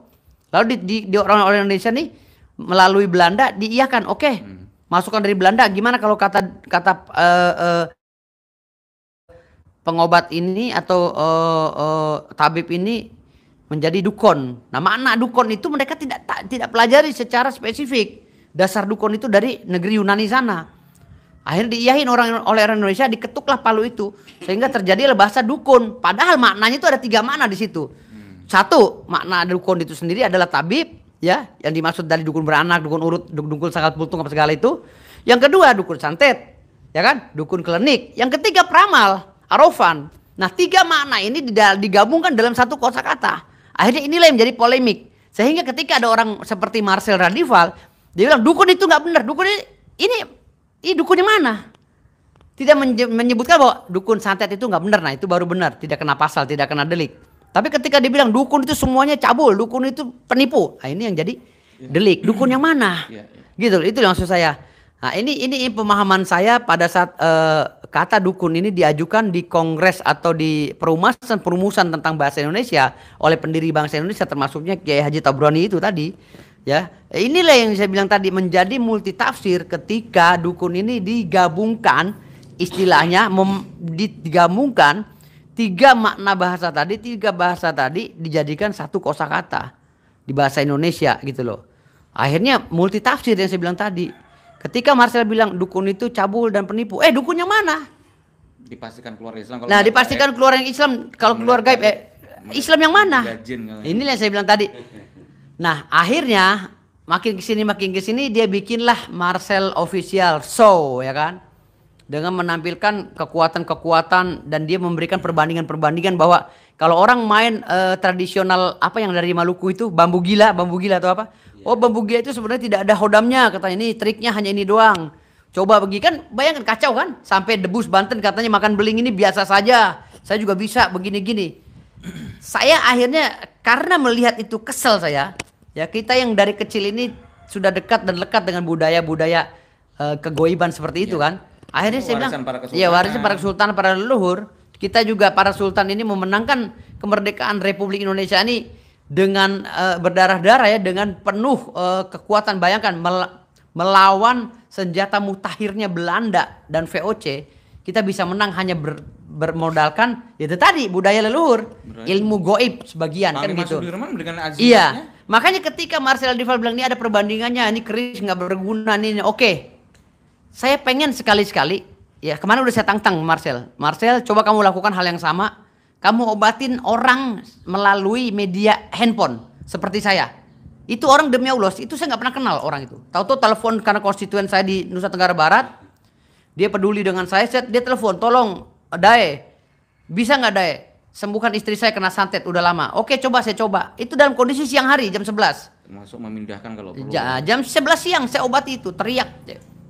Lalu di orang-orang Indonesia nih melalui Belanda diiyakan. Oke. Masukan dari Belanda gimana kalau kata pengobat ini atau tabib ini menjadi dukon. Nah, makna dukon itu mereka tidak pelajari secara spesifik. Dasar dukon itu dari negeri Yunani sana. Akhirnya diiyahin oleh orang Indonesia, diketuklah palu itu sehingga terjadilah bahasa dukun. Padahal maknanya itu ada 3 makna di situ. Satu, makna dukun itu sendiri adalah tabib, ya, yang dimaksud dari dukun beranak, dukun urut, dukun sangat pultung apa segala itu. Yang kedua, dukun santet, ya kan, dukun klinik. Yang ketiga, peramal, arofan. Nah, 3 makna ini digabungkan dalam satu kosakata. Akhirnya inilah yang menjadi polemik. Sehingga ketika ada orang seperti Marcel Radival, dia bilang dukun itu nggak benar. Dukun ini dukunnya mana? Tidak menyebutkan bahwa dukun santet itu nggak benar. Nah, itu baru benar, tidak kena pasal, tidak kena delik. Tapi ketika dibilang dukun itu semuanya cabul, dukun itu penipu. Nah, ini yang jadi delik. Dukun yang mana? Gitu, itu yang maksud saya. Nah, ini pemahaman saya pada saat kata dukun ini diajukan di kongres atau di perumusan tentang bahasa Indonesia oleh pendiri bangsa Indonesia termasuknya Kiai Haji Tabrani itu tadi. Ya, inilah yang saya bilang tadi menjadi multitafsir ketika dukun ini digabungkan, istilahnya digabungkan tiga bahasa tadi dijadikan satu kosakata di bahasa Indonesia gitu loh. Akhirnya multitafsir yang saya bilang tadi. Ketika Marcel bilang dukun itu cabul dan penipu, dukun yang mana? Dipastikan keluar Islam. Nah, dipastikan keluar yang Islam. Kalau keluar gaib, Islam yang mana? Inilah yang saya bilang tadi. Nah, akhirnya makin kesini dia bikinlah Marcel Official Show, ya kan? Dengan menampilkan kekuatan-kekuatan dan dia memberikan perbandingan bahwa kalau orang main tradisional apa yang dari Maluku itu bambu gila atau apa? Oh, bambu gila itu sebenarnya tidak ada hodamnya, katanya. Ini triknya hanya ini doang. Coba bagi, kan bayangkan kacau kan? Sampai Debus Banten katanya makan beling ini biasa saja. Saya juga bisa begini-gini. Saya akhirnya karena melihat itu kesel saya. Ya, kita yang dari kecil ini sudah dekat dan lekat dengan budaya-budaya kegoiban seperti itu kan. Akhirnya saya bilang, ya warisan para kesultanan, para leluhur. Kita juga para sultan ini memenangkan kemerdekaan Republik Indonesia ini dengan berdarah-darah ya, dengan penuh kekuatan. Bayangkan melawan senjata mutakhirnya Belanda dan VOC, kita bisa menang hanya bermodalkan itu tadi budaya leluhur, ilmu goib sebagian kan gitu. Iya, makanya ketika Marcel Dival bilang ini ada perbandingannya, ini keris nggak berguna nih, oke. Saya pengen sekali-sekali, ya kemana udah saya tantang Marcel, coba kamu lakukan hal yang sama, kamu obatin orang melalui media handphone seperti saya. Itu orang demi Allah, itu saya nggak pernah kenal orang itu. Tahu-tahu telepon karena konstituen saya di Nusa Tenggara Barat, dia peduli dengan saya, dia telepon, tolong Dae, bisa nggak Dae sembuhkan istri saya kena santet udah lama. Oke, coba saya coba. Itu dalam kondisi siang hari jam 11. Termasuk memindahkan kalau perlu. Jam 11 siang saya obati itu, teriak.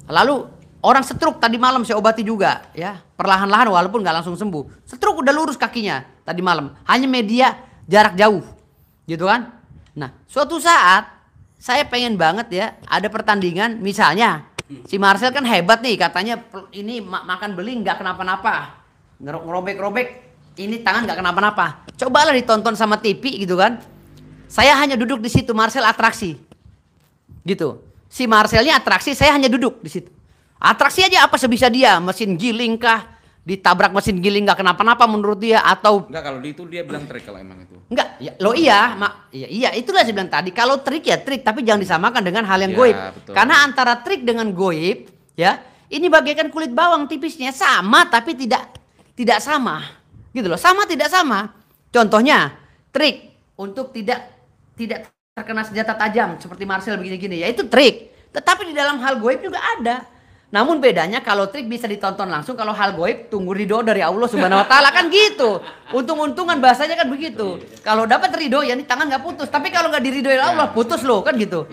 Lalu orang stroke tadi malam saya obati juga, ya perlahan-lahan walaupun nggak langsung sembuh. Stroke udah lurus kakinya tadi malam, hanya media jarak jauh, gitu kan? Nah, suatu saat saya pengen banget ya ada pertandingan, misalnya si Marcel kan hebat nih, katanya ini makan beling nggak kenapa-napa, ngerobek-robek ini tangan nggak kenapa-napa. Cobalah ditonton sama TV gitu kan? Saya hanya duduk di situ, Marcel atraksi, gitu. Si Marcelnya atraksi, saya hanya duduk di situ. Atraksi aja apa sebisa dia, mesin giling kah, ditabrak mesin giling nggak kenapa-napa menurut dia, atau enggak, kalau itu dia bilang trik kalau emang itu. Enggak, ya, iya itulah saya bilang tadi, kalau trik ya trik, tapi jangan disamakan dengan hal yang goib. Betul. Karena antara trik dengan goib, ya ini bagaikan kulit bawang tipisnya, sama tapi tidak sama, gitu loh, sama tidak sama. Contohnya trik untuk tidak terkena senjata tajam seperti Marcel begini-gini, ya itu trik. Tetapi di dalam hal goib juga ada. Namun bedanya kalau trik bisa ditonton langsung, kalau hal goib tunggu ridho dari Allah Subhanahu Wa Taala kan gitu. Untung-untungan bahasanya kan begitu. Kalau dapat ridho ya ini tangan nggak putus. Tapi kalau nggak diridhoi Allah putus loh kan gitu.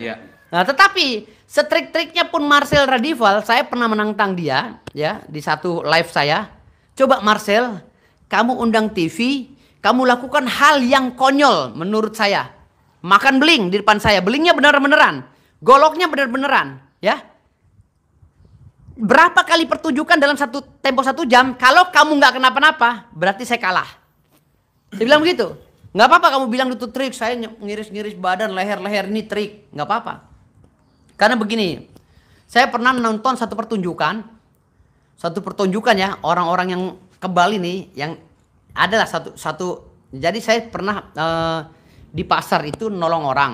Nah tetapi setrik-triknya pun Marcel Radival, saya pernah menantang dia ya di satu live saya. Coba Marcel, kamu undang TV, kamu lakukan hal yang konyol menurut saya. Makan beling di depan saya, belingnya bener-beneran, goloknya bener-beneran, ya. Berapa kali pertunjukan dalam tempo 1 jam? Kalau kamu nggak kenapa-napa, berarti saya kalah. Saya bilang begitu. Nggak apa-apa kamu bilang itu trik, saya ngiris-ngiris badan, leher-leher ini trik, nggak apa-apa. Karena begini, saya pernah nonton satu pertunjukan ya, orang-orang yang kebal ini, yang adalah satu. Jadi saya pernah di pasar itu nolong orang.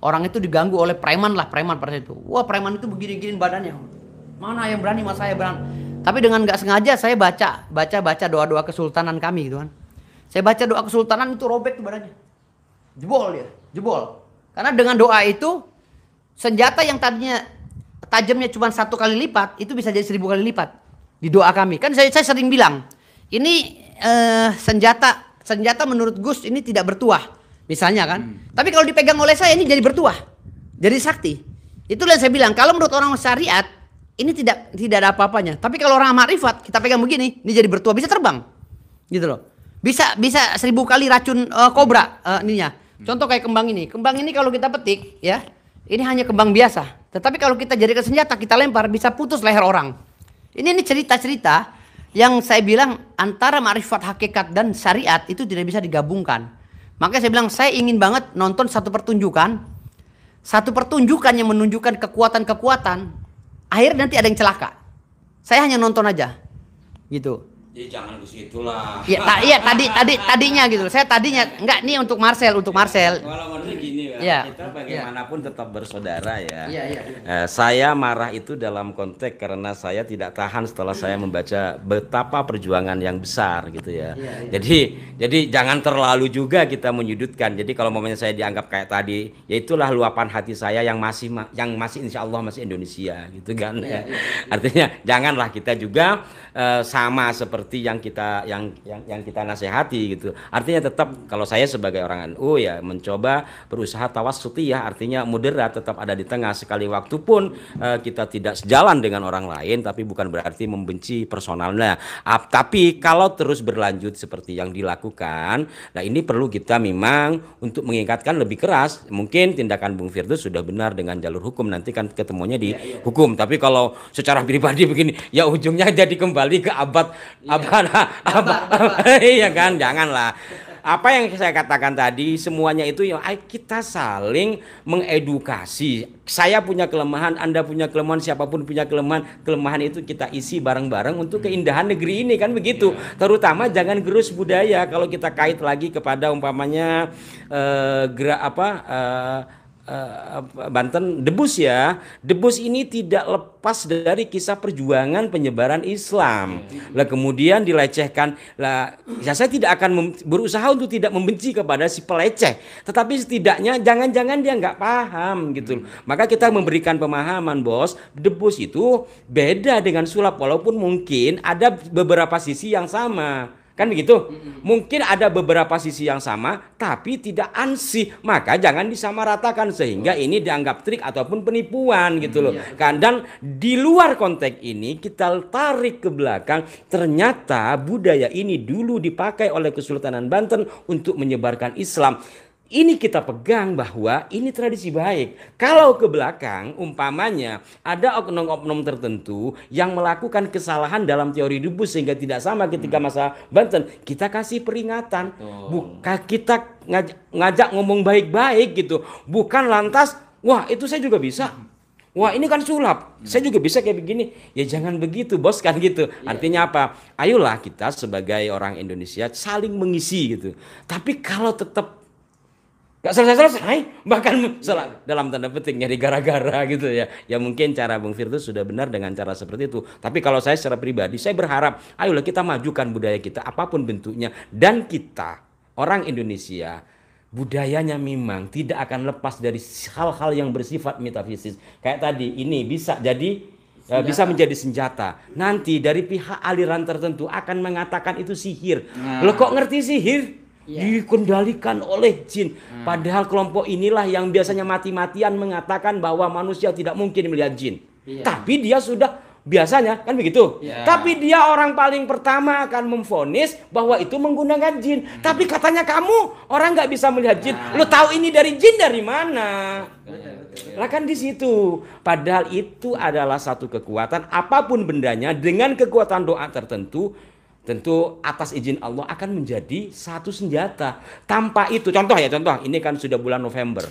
Orang itu diganggu oleh preman pada itu. Wah, preman itu begini-gini badannya. Mana yang berani mas saya berani. Tapi dengan nggak sengaja saya baca doa-doa kesultanan kami gitu kan. Saya baca doa kesultanan itu robek tuh badannya. Jebol. Karena dengan doa itu senjata yang tadinya tajamnya cuma 1 kali lipat itu bisa jadi 1000 kali lipat di doa kami. Kan saya sering bilang ini senjata menurut Gus ini tidak bertuah misalnya kan. Tapi kalau dipegang oleh saya ini jadi bertuah, jadi sakti. Itulah yang saya bilang kalau menurut orang syariat ini tidak ada apa-apanya. Tapi kalau orang makrifat kita pegang begini, ini jadi bertuah, bisa terbang, gitu loh. Bisa 1000 kali racun kobra ininya. Contoh kayak kembang ini. Kembang ini kalau kita petik, ya, ini hanya kembang biasa. Tetapi kalau kita jadikan senjata, kita lempar, bisa putus leher orang. Ini cerita-cerita yang saya bilang antara makrifat hakikat dan syariat itu tidak bisa digabungkan. Makanya saya bilang saya ingin banget nonton satu pertunjukan satu pertunjukan yang menunjukkan kekuatan-kekuatan, akhirnya nanti ada yang celaka. Saya hanya nonton aja, gitu. Ya jangan ke situ lah. Iya, tadinya gitu. Saya tadinya enggak nih untuk Marcel. Kalau menurut gini Iya. kita bagaimanapun tetap bersaudara ya. Iya. Saya marah itu dalam konteks karena saya tidak tahan setelah saya membaca betapa perjuangan yang besar gitu ya. Iya. Jadi jangan terlalu juga kita menyudutkan. Jadi kalau momennya saya dianggap kayak tadi, ya itulah luapan hati saya yang masih insya Allah masih Indonesia gitu kan. Iya. Artinya janganlah kita juga sama seperti yang kita nasihati gitu. Artinya tetap kalau saya sebagai orang NU ya mencoba berusaha tawassuti ya, artinya moderat, tetap ada di tengah. Sekali waktu pun kita tidak sejalan dengan orang lain, tapi bukan berarti membenci personalnya. Tapi kalau terus berlanjut seperti yang dilakukan, nah ini perlu kita memang untuk mengingatkan lebih keras. Mungkin tindakan Bung Firdaus sudah benar dengan jalur hukum, nanti kan ketemunya di hukum. Tapi kalau secara pribadi begini, ya ujungnya jadi kembali ke abad. Iya kan, janganlah. Apa yang saya katakan tadi semuanya itu ya kita saling mengedukasi. Saya punya kelemahan, Anda punya kelemahan, siapapun punya kelemahan itu kita isi bareng-bareng untuk keindahan negeri ini kan begitu. Terutama jangan gerus budaya. Kalau kita kait lagi kepada umpamanya Banten Debus ya. Debus ini tidak lepas dari kisah perjuangan penyebaran Islam. Lah kemudian dilecehkan. Lah ya saya tidak akan berusaha untuk tidak membenci kepada si peleceh. Tetapi setidaknya jangan-jangan dia nggak paham gitu. Maka kita memberikan pemahaman, Bos. Debus itu beda dengan sulap walaupun mungkin ada beberapa sisi yang sama. Kan begitu? Mungkin ada beberapa sisi yang sama tapi tidak ansih, maka jangan disamaratakan sehingga ini dianggap trik ataupun penipuan gitu loh. Kadang di luar konteks ini kita tarik ke belakang, ternyata budaya ini dulu dipakai oleh Kesultanan Banten untuk menyebarkan Islam. Ini kita pegang bahwa ini tradisi baik. Kalau ke belakang umpamanya ada oknum-oknum tertentu yang melakukan kesalahan dalam teori Debus sehingga tidak sama ketika masa Banten, kita kasih peringatan. Bukan kita ngajak ngomong baik-baik gitu. Bukan lantas, wah itu saya juga bisa. Wah ini kan sulap, saya juga bisa kayak begini. Ya jangan begitu bos kan gitu. Artinya apa? Ayolah kita sebagai orang Indonesia saling mengisi gitu. Tapi kalau tetap gak selesai-selesai, bahkan dalam tanda petik nyari gara-gara gitu ya. Ya mungkin cara Bung Firdaus sudah benar dengan cara seperti itu. Tapi kalau saya secara pribadi, saya berharap ayolah kita majukan budaya kita apapun bentuknya. Dan kita, orang Indonesia, budayanya memang tidak akan lepas dari hal-hal yang bersifat metafisik. Kayak tadi, ini bisa jadi bisa menjadi senjata. Nanti dari pihak aliran tertentu akan mengatakan itu sihir. Lo kok ngerti sihir? Dikendalikan oleh jin. Padahal kelompok inilah yang biasanya mati-matian mengatakan bahwa manusia tidak mungkin melihat jin. Tapi dia sudah biasanya kan begitu. Tapi dia orang paling pertama akan memvonis bahwa itu menggunakan jin. Tapi katanya kamu orang nggak bisa melihat jin. Lo tahu ini dari jin dari mana? Lah kan di situ. Padahal itu adalah satu kekuatan apapun bendanya dengan kekuatan doa tertentu. Tentu atas izin Allah akan menjadi satu senjata. Tanpa itu, contoh ini kan sudah bulan November.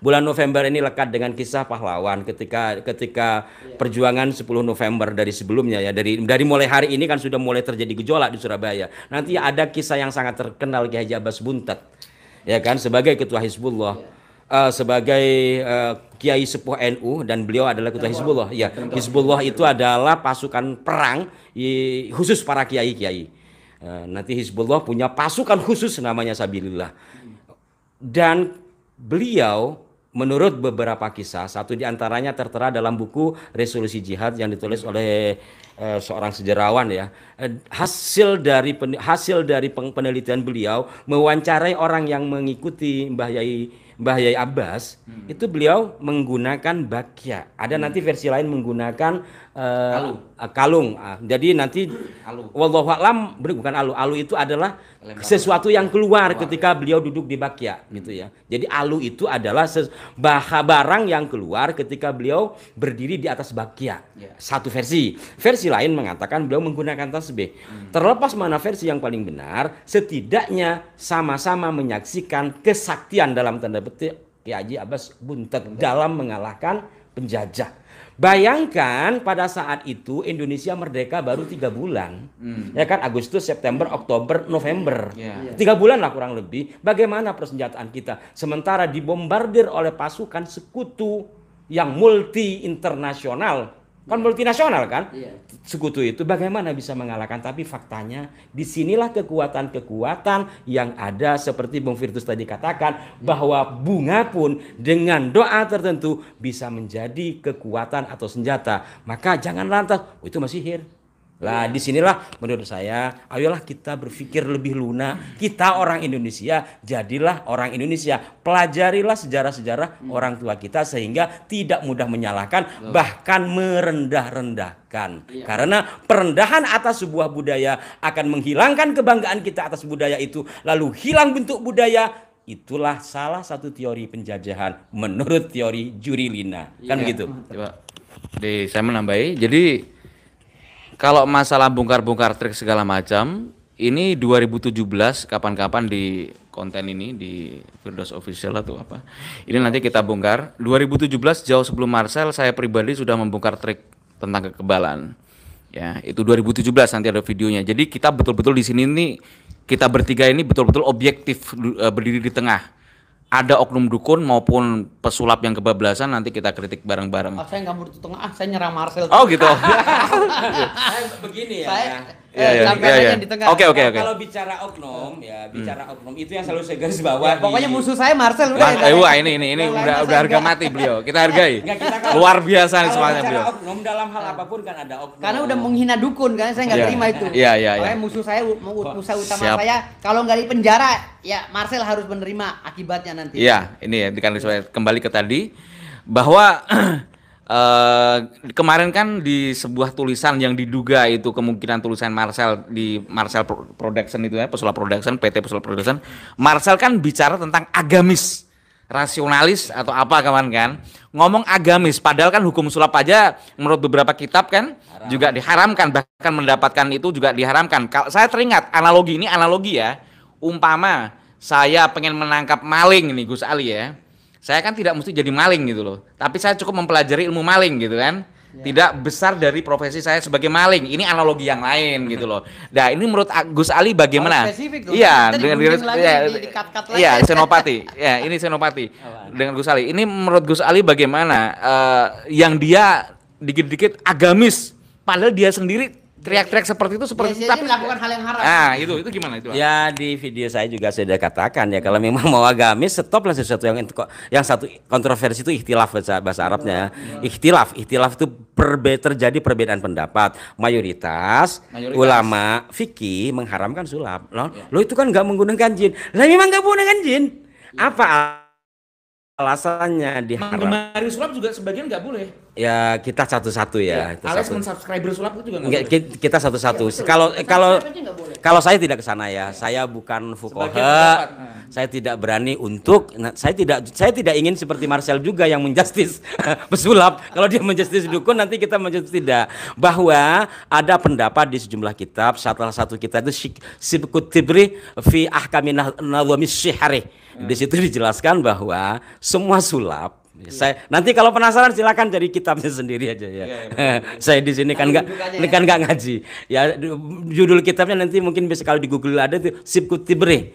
Bulan November ini lekat dengan kisah pahlawan ketika perjuangan 10 November dari sebelumnya ya, dari mulai hari ini kan sudah mulai terjadi gejolak di Surabaya. Nanti ada kisah yang sangat terkenal Kiai Haji Abbas Buntet. Ya kan sebagai ketua Hizbullah. Sebagai Kiai Sepuh NU dan beliau adalah ketua Hizbullah. Ya, Hizbullah itu adalah pasukan perang khusus para kiai-kiai. Nanti Hizbullah punya pasukan khusus namanya Sabilillah. Dan beliau menurut beberapa kisah, satu diantaranya tertera dalam buku Resolusi Jihad yang ditulis oleh seorang sejarawan ya. Hasil dari penelitian beliau mewawancarai orang yang mengikuti Mbah Yai Abbas, itu beliau menggunakan bakya. Ada nanti versi lain menggunakan kalung. Jadi nanti wallahu a'lam bukan alu. Alu itu adalah sesuatu yang keluar ketika beliau duduk di bakya gitu ya. Jadi alu itu adalah barang yang keluar ketika beliau berdiri di atas bakya. Satu versi. Versi lain mengatakan beliau menggunakan tasbih. Terlepas mana versi yang paling benar, setidaknya sama-sama menyaksikan kesaktian dalam tanda petik Ki Haji Abbas Buntet dalam mengalahkan penjajah. Bayangkan pada saat itu Indonesia merdeka baru 3 bulan, ya kan, Agustus, September, Oktober, November, 3 bulan lah kurang lebih. Bagaimana persenjataan kita? Sementara dibombardir oleh pasukan sekutu yang multi internasional, kan multinasional kan? Sekutu itu bagaimana bisa mengalahkan? Tapi faktanya disinilah kekuatan-kekuatan yang ada seperti Bung Firdaus tadi katakan, bahwa bunga pun dengan doa tertentu bisa menjadi kekuatan atau senjata. Maka jangan lantas, oh, itu masih sihir. Lah disinilah menurut saya, ayolah kita berpikir lebih lunak. Kita orang Indonesia, jadilah orang Indonesia. Pelajarilah sejarah-sejarah orang tua kita sehingga tidak mudah menyalahkan, bahkan merendah-rendahkan. Karena perendahan atas sebuah budaya akan menghilangkan kebanggaan kita atas budaya itu. Lalu hilang bentuk budaya. Itulah salah satu teori penjajahan menurut teori Jurilina. Kan begitu. Coba saya menambahi. Jadi kalau masalah bongkar-bongkar trik segala macam, ini 2017 kapan-kapan di konten ini di Firdaus Official atau apa. Ini nanti kita bongkar. 2017 jauh sebelum Marcel, saya pribadi sudah membongkar trik tentang kekebalan. Ya, itu 2017 nanti ada videonya. Jadi kita betul-betul di sini nih, kita bertiga ini betul-betul objektif berdiri di tengah. Ada oknum dukun maupun pesulap yang kebablasan, nanti kita kritik bareng-bareng. Saya nggak butuh tengah, saya nyerang Marcel. Oh gitu. Saya begini ya. Sampai di tengah. Oke. Kalau bicara oknum, ya bicara oknum itu yang selalu saya garis bawahi. Pokoknya musuh saya Marcel udah. Wah, ini udah harga mati beliau. Kita hargai. Luar biasa nih semuanya beliau. Oknum dalam hal apapun kan ada oknum. Karena udah menghina dukun kan, saya nggak terima itu. Iya. Makanya musuh utama saya, kalau nggak di penjara, ya Marcel harus menerima akibatnya nanti. Iya, ini ya, kembali ke tadi bahwa kemarin kan di sebuah tulisan yang diduga itu kemungkinan tulisan Marcel di Marcel Production itu ya, Pesulap Production, PT Pesulap Production. Marcel kan bicara tentang agamis, rasionalis atau apa kawan kan. Ngomong agamis, padahal kan hukum sulap aja menurut beberapa kitab kan juga diharamkan, bahkan mendapatkan itu juga diharamkan. Kalau saya teringat analogi ya. Umpama saya pengen menangkap maling ini Gus Ali ya. Saya kan tidak mesti jadi maling gitu loh. Tapi saya cukup mempelajari ilmu maling gitu kan. Tidak besar dari profesi saya sebagai maling. Ini analogi yang lain gitu loh. Nah, ini menurut Gus Ali bagaimana? Iya, dengan senopati. Ya, ini senopati. Dengan Gus Ali. Ini menurut Gus Ali bagaimana yang dia dikit-dikit agamis padahal dia sendiri teriak-teriak seperti itu tapi melakukan hal yang haram. Ah, itu gimana itu? Ya di video saya juga sudah katakan ya, kalau memang mau agamis stoplah sesuatu yang satu kontroversi itu ikhtilaf bahasa Arabnya. Ikhtilaf itu terjadi perbedaan pendapat. Mayoritas ulama fikih mengharamkan sulap. Lo itu kan nggak menggunakan jin. Lah memang nggak menggunakan jin. Apa alasannya diharam? Menggemari sulap juga sebagian nggak boleh. Ya kita satu-satu ya. Alias mensubscriber sulap itu juga nggak boleh. Kita satu-satu. Kalau saya tidak ke sana ya. Saya bukan fuqaha. Saya tidak berani untuk. Saya tidak ingin seperti Marcel juga yang menjustis pesulap. Kalau dia menjustis dukun, nanti kita menjustis tidak. Bahwa ada pendapat di sejumlah kitab. Salah satu kitab itu Sibkut Tibri fi Ahkamin Nadhamis Syihri. Di situ dijelaskan bahwa semua sulap. Nanti kalau penasaran silakan cari kitabnya sendiri aja ya. Saya di sini kan nggak ngaji. Ya judul kitabnya nanti mungkin bisa kalau di Google ada tuh Sibkut Tibri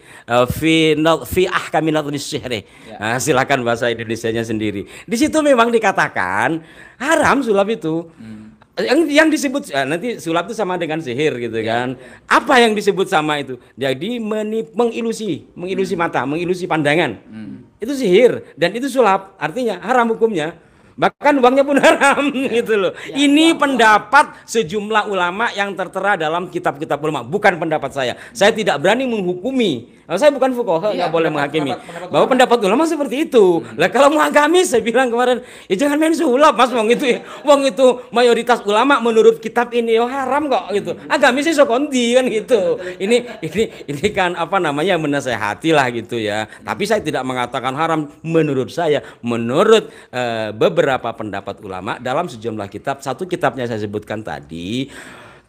fi Ahkamin Nadhamis Syihri. Silakan bahasa Indonesianya sendiri. Di situ memang dikatakan haram sulap itu. Yang disebut nanti sulap itu sama dengan sihir gitu kan. Apa yang disebut sama itu? Jadi mengilusi mata, mengilusi pandangan. Itu sihir dan itu sulap, artinya haram hukumnya. Bahkan uangnya pun haram gitu loh. Ini pendapat sejumlah ulama yang tertera dalam kitab-kitab ulama, bukan pendapat saya. Saya tidak berani menghukumi. Saya bukan fuqaha, nggak boleh menghakimi. Bahwa pendapat ulama seperti itu. Lah kalau mau agamis, saya bilang kemarin, ya jangan main sulap mas, wong itu mayoritas ulama menurut kitab ini haram kok gitu. Agamis sih sokonti kan gitu. Ini kan apa namanya menasehati lah gitu ya. Tapi saya tidak mengatakan haram menurut saya. Menurut beberapa pendapat ulama dalam sejumlah kitab, satu kitabnya saya sebutkan tadi.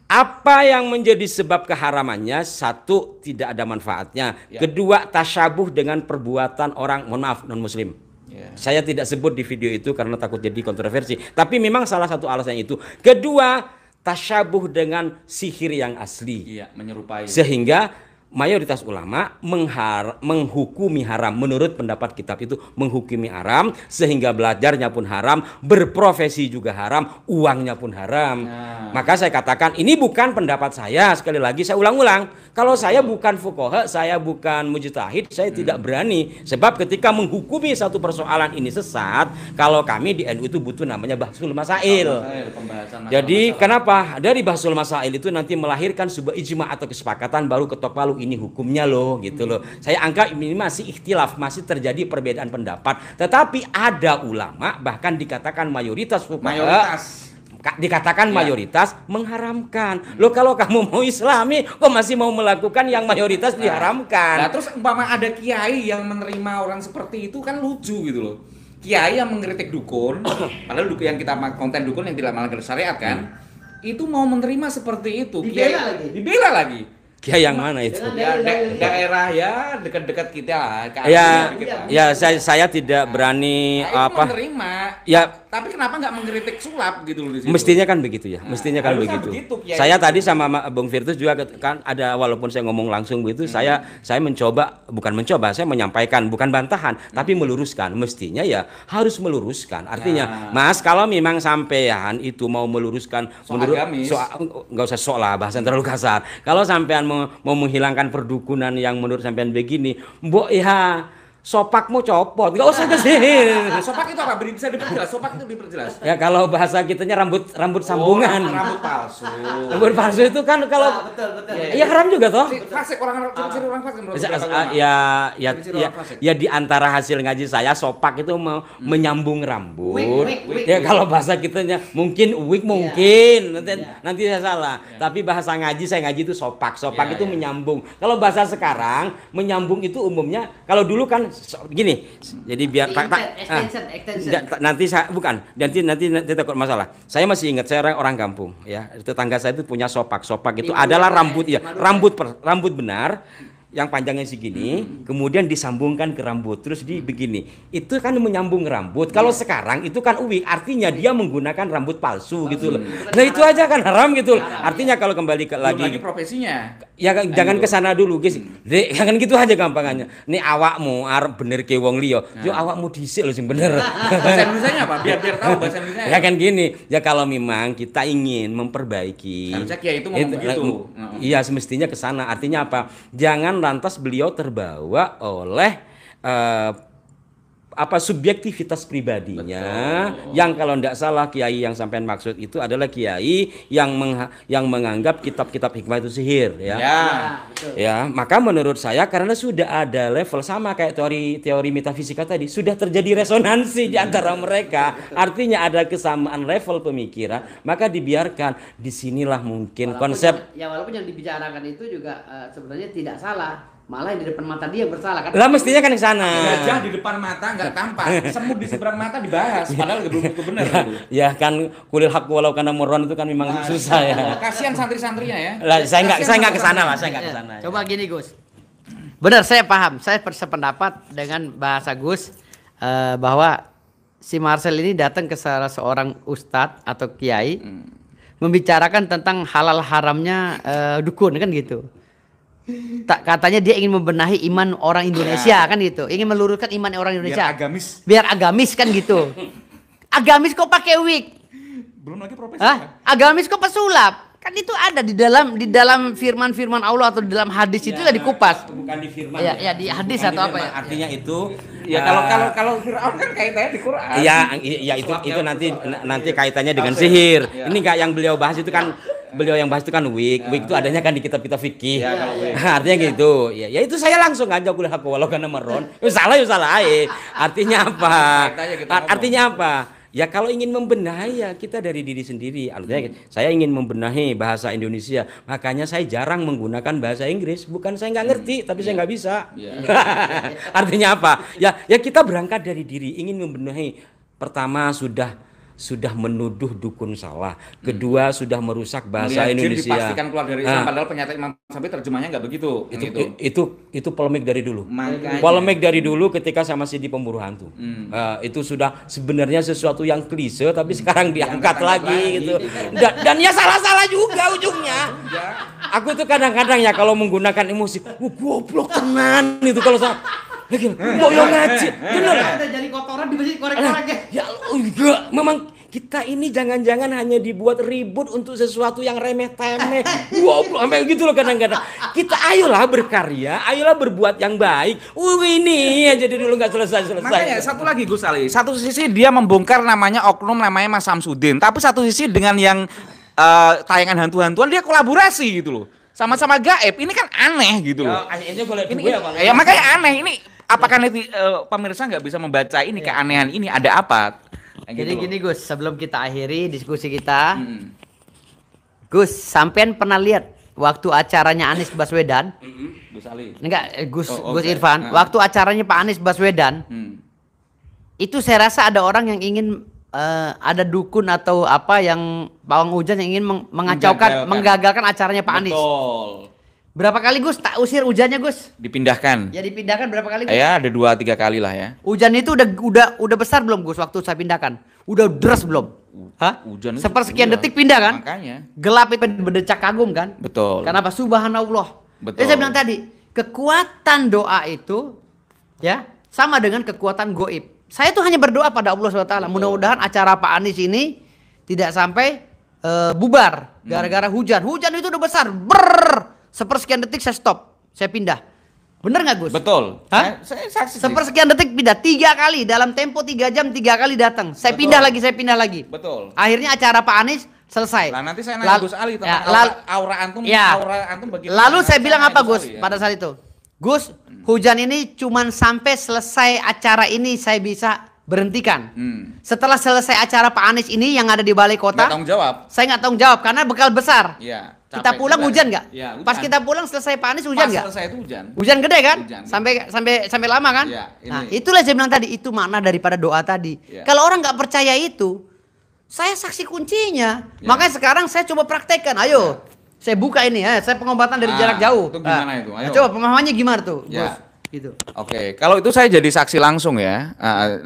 Apa yang menjadi sebab keharamannya? Satu, tidak ada manfaatnya. Kedua, tasyabuh dengan perbuatan orang, mohon maaf, non muslim. Saya tidak sebut di video itu karena takut jadi kontroversi. Tapi memang salah satu alasan itu. Kedua, tasyabuh dengan sihir yang asli. Iya, menyerupai. Sehingga mayoritas ulama menghukumi haram. Menurut pendapat kitab itu menghukumi haram, sehingga belajarnya pun haram, berprofesi juga haram, uangnya pun haram. Maka saya katakan ini bukan pendapat saya. Sekali lagi saya ulang-ulang, kalau saya bukan fuqaha, saya bukan mujtahid, saya tidak berani. Sebab ketika menghukumi satu persoalan ini sesat, kalau kami di NU itu butuh namanya bahsul masail. Jadi kenapa? Dari bahsul masail itu nanti melahirkan sebuah ijma atau kesepakatan, baru ketok palu ini hukumnya loh, gitu loh. Saya anggap ini masih ikhtilaf, masih terjadi perbedaan pendapat. Tetapi ada ulama, bahkan dikatakan mayoritas fuqaha, dikatakan mayoritas mengharamkan. Loh, kalau kamu mau Islami, kok masih mau melakukan yang mayoritas diharamkan? Nah, terus umpama ada kiai yang menerima orang seperti itu kan lucu gitu loh. Kiai yang mengkritik dukun, padahal dukun yang kita konten dukun yang tidak melanggar syariat kan, itu mau menerima seperti itu. Dibela lagi. Kiai yang mana itu? Ya, daerah ya dekat-dekat kita. Ya saya tidak berani menerima. Ya, tapi kenapa nggak mengkritik sulap gitu loh di situ? Mestinya kan begitu ya. Mestinya kan begitu. Saya tadi sama Bung Firtus juga kan ada, walaupun saya ngomong langsung begitu, saya saya menyampaikan, bukan bantahan, tapi meluruskan. Mestinya ya harus meluruskan. Artinya, Mas, kalau memang sampean itu mau meluruskan nggak usah sok lah, bahasa terlalu kasar. Kalau sampean mau menghilangkan perdukunan yang menurut sampean begini, mbok ya sopak mau copot, nggak usah ke sini. Sopak itu apa? Bisa diperjelas. Sopak itu diperjelas. Ya kalau bahasa kitanya rambut sambungan. Rambut palsu. Rambut palsu itu kan kalau betul. Ya haram juga toh. Fasik, orang fasik. Ya di antara hasil ngaji saya sopak itu menyambung rambut. Ya kalau bahasa kitanya mungkin wig mungkin. Nanti saya salah. Tapi bahasa ngaji saya ngaji itu sopak. Sopak itu menyambung. Kalau bahasa sekarang menyambung itu umumnya, kalau dulu kan gini, jadi biar nanti takut masalah. Saya masih ingat, saya orang kampung ya, tetangga saya itu punya sopak itu adalah rambut ya, rambut benar yang panjangnya segini, kemudian disambungkan ke rambut, terus begini. Itu kan menyambung rambut. Kalau sekarang itu kan wig, artinya dia menggunakan rambut palsu gitu loh. Nah itu aja kan haram gitu. Artinya kalau kembali lagi profesinya. Ya jangan ke sana dulu, guys. Dek, jangan gitu aja gampangannya. Nih awakmu arep bener ke wong liya. Yo awakmu dhisik lho sing bener. Bahasa Indonesianya apa? Biar tahu bahasa Indonesianya. Ya kan gini, ya kalau memang kita ingin memperbaiki. Harusnya kiai itu ngomong begitu. Iya, semestinya ke sana. Artinya apa? Jangan lantas beliau terbawa oleh subjektivitas pribadinya. Yang kalau tidak salah kiai yang sampean maksud itu adalah kiai yang menganggap kitab-kitab hikmah itu sihir ya. Ya, maka menurut saya karena sudah ada level sama kayak teori metafisika tadi, sudah terjadi resonansi di antara mereka. Artinya ada kesamaan level pemikiran, maka dibiarkan. Disinilah mungkin konsep walaupun yang dibicarakan itu juga sebenarnya tidak salah. Malah yang di depan mata dia bersalah kan? Lah mestinya kan ke sana. Gajah di depan mata nggak tampak, semut di seberang mata dibahas, padahal belum tentu benar. Ya kan kulil haq walau kana murran itu kan memang susah ya. Kasihan santri-santrinya ya. Lah saya nggak ke sana lah, saya nggak ke sana. Coba gini Gus. Benar, saya paham, saya bersependapat dengan bahasa Gus bahwa si Marcel ini datang ke salah seorang ustadz atau kiai membicarakan tentang halal haramnya dukun kan gitu. Katanya dia ingin membenahi iman orang Indonesia kan gitu, ingin meluruskan iman orang Indonesia biar agamis kan gitu. Agamis kok pakai wig, belum lagi profesi. Agamis kok pesulap kan, itu ada di dalam firman Allah atau di dalam hadis itu lah dikupas. Bukan di firman ya di hadis atau apa ya, artinya itu ya kalau Fir'aun kan kaitannya di Quran. Ya itu nanti kaitannya dengan sihir. Ini enggak yang beliau bahas itu kan. Beliau yang bahas itu kan wig itu adanya kan di kitab-kitab fikih. Artinya gitu. Ya itu saya langsung aja kuliah hak walau kana marron. Salah. Artinya apa? Artinya apa? Ya kalau ingin membenahi ya kita dari diri sendiri. Artinya saya ingin membenahi bahasa Indonesia, makanya saya jarang menggunakan bahasa Inggris. Bukan saya nggak ngerti, tapi saya nggak bisa. Artinya apa? Ya kita berangkat dari diri, ingin membenahi. Pertama sudah sudah menuduh dukun salah. Kedua sudah merusak bahasa Melihat jin Indonesia. dipastikan keluar dari Islam, padahal penyataan Imam Syafi'i terjemahnya nggak begitu. Itu polemik dari dulu. Makanya. Polemik dari dulu ketika saya masih di pemburu hantu. Itu sudah sebenarnya sesuatu yang klise tapi sekarang diangkat lagi gitu. Dan ya salah-salah juga ujungnya. Aku tuh kadang-kadang ya kalau menggunakan emosi, goblok tenan itu kalau saya lagi boyong ngaji. Bener. Ada jadi kotoran di masjid korek-korek ya. Ya enggak, memang kita ini jangan-jangan hanya dibuat ribut untuk sesuatu yang remeh-temeh. Goblok sampai gitu loh kadang-kadang. Kita ayolah berkarya, ayolah berbuat yang baik. Ini aja dulu nggak selesai-selesai. Makanya satu lagi Gus Ali, satu sisi dia membongkar namanya oknum namanya Mas Samsudin, tapi satu sisi dengan yang tayangan hantu-hantuan dia kolaborasi gitu loh. Sama-sama gaib, ini kan aneh gitu loh. Akhirnya boleh Ini, ya makanya aneh ini. Apakah nanti pemirsa nggak bisa membaca ini keanehan ini ada apa? Jadi gini Gus, sebelum kita akhiri diskusi kita, Gus, sampean pernah lihat waktu acaranya Anies Baswedan? Gus Ali. Enggak, Gus oke. Irfan, waktu acaranya Pak Anies Baswedan, itu saya rasa ada orang yang ingin ada dukun atau apa yang pawang hujan yang ingin menggagalkan acaranya Pak Anies. Betul. Berapa kali Gus tak usir hujannya Gus? Dipindahkan. Ya dipindahkan berapa kali Gus? Ya ada 2-3 kali lah ya. Hujan itu udah besar belum Gus waktu saya pindahkan? Udah deras belum? Hah? Hujan itu Sepersekian iya. detik pindah kan? Makanya. Gelap itu berdecak kagum kan? Betul. Kenapa? Subhanallah. Betul. Jadi saya bilang tadi, kekuatan doa itu ya sama dengan kekuatan goib. Saya tuh hanya berdoa pada Allah SWT. Mudah-mudahan acara Pak Anies ini tidak sampai bubar gara-gara hujan. Hujan itu udah besar. Sepersekian detik saya stop. Saya pindah. Bener nggak Gus? Betul. Hah? Saya saksi. Sepersekian detik pindah. 3 kali. Dalam tempo 3 jam 3 kali datang. Saya pindah lagi, saya pindah lagi. Betul. Akhirnya acara Pak Anies selesai. Nah nanti saya nanya Gus Ali tentang aura antum. Ya. Aura antum bagaimana? Lalu saya bilang apa Gus Ali, ya? pada saat itu? Gus, hujan ini cuman sampai selesai acara ini saya bisa berhentikan. Setelah selesai acara Pak Anies ini yang ada di balai kota, Nggak tanggung jawab. saya nggak tanggung jawab karena bekal besar. Iya. Kita capek pulang juga. hujan nggak? Iya, hujan. Pas kita pulang selesai Pak Anies hujan Pas nggak? selesai itu hujan. Hujan gede kan? Hujan. Sampai lama kan? Iya, ini. Nah, itulah saya bilang tadi, itu makna daripada doa tadi. Iya. Kalau orang nggak percaya itu, saya saksi kuncinya. Iya. Makanya sekarang saya coba praktekkan. Ayo, saya buka ini ya, saya pengobatan dari jarak jauh. itu gimana itu? Ayo. Coba pemahamannya gimana tuh, Ya. Gus? Gitu. Oke, kalau itu saya jadi saksi langsung ya.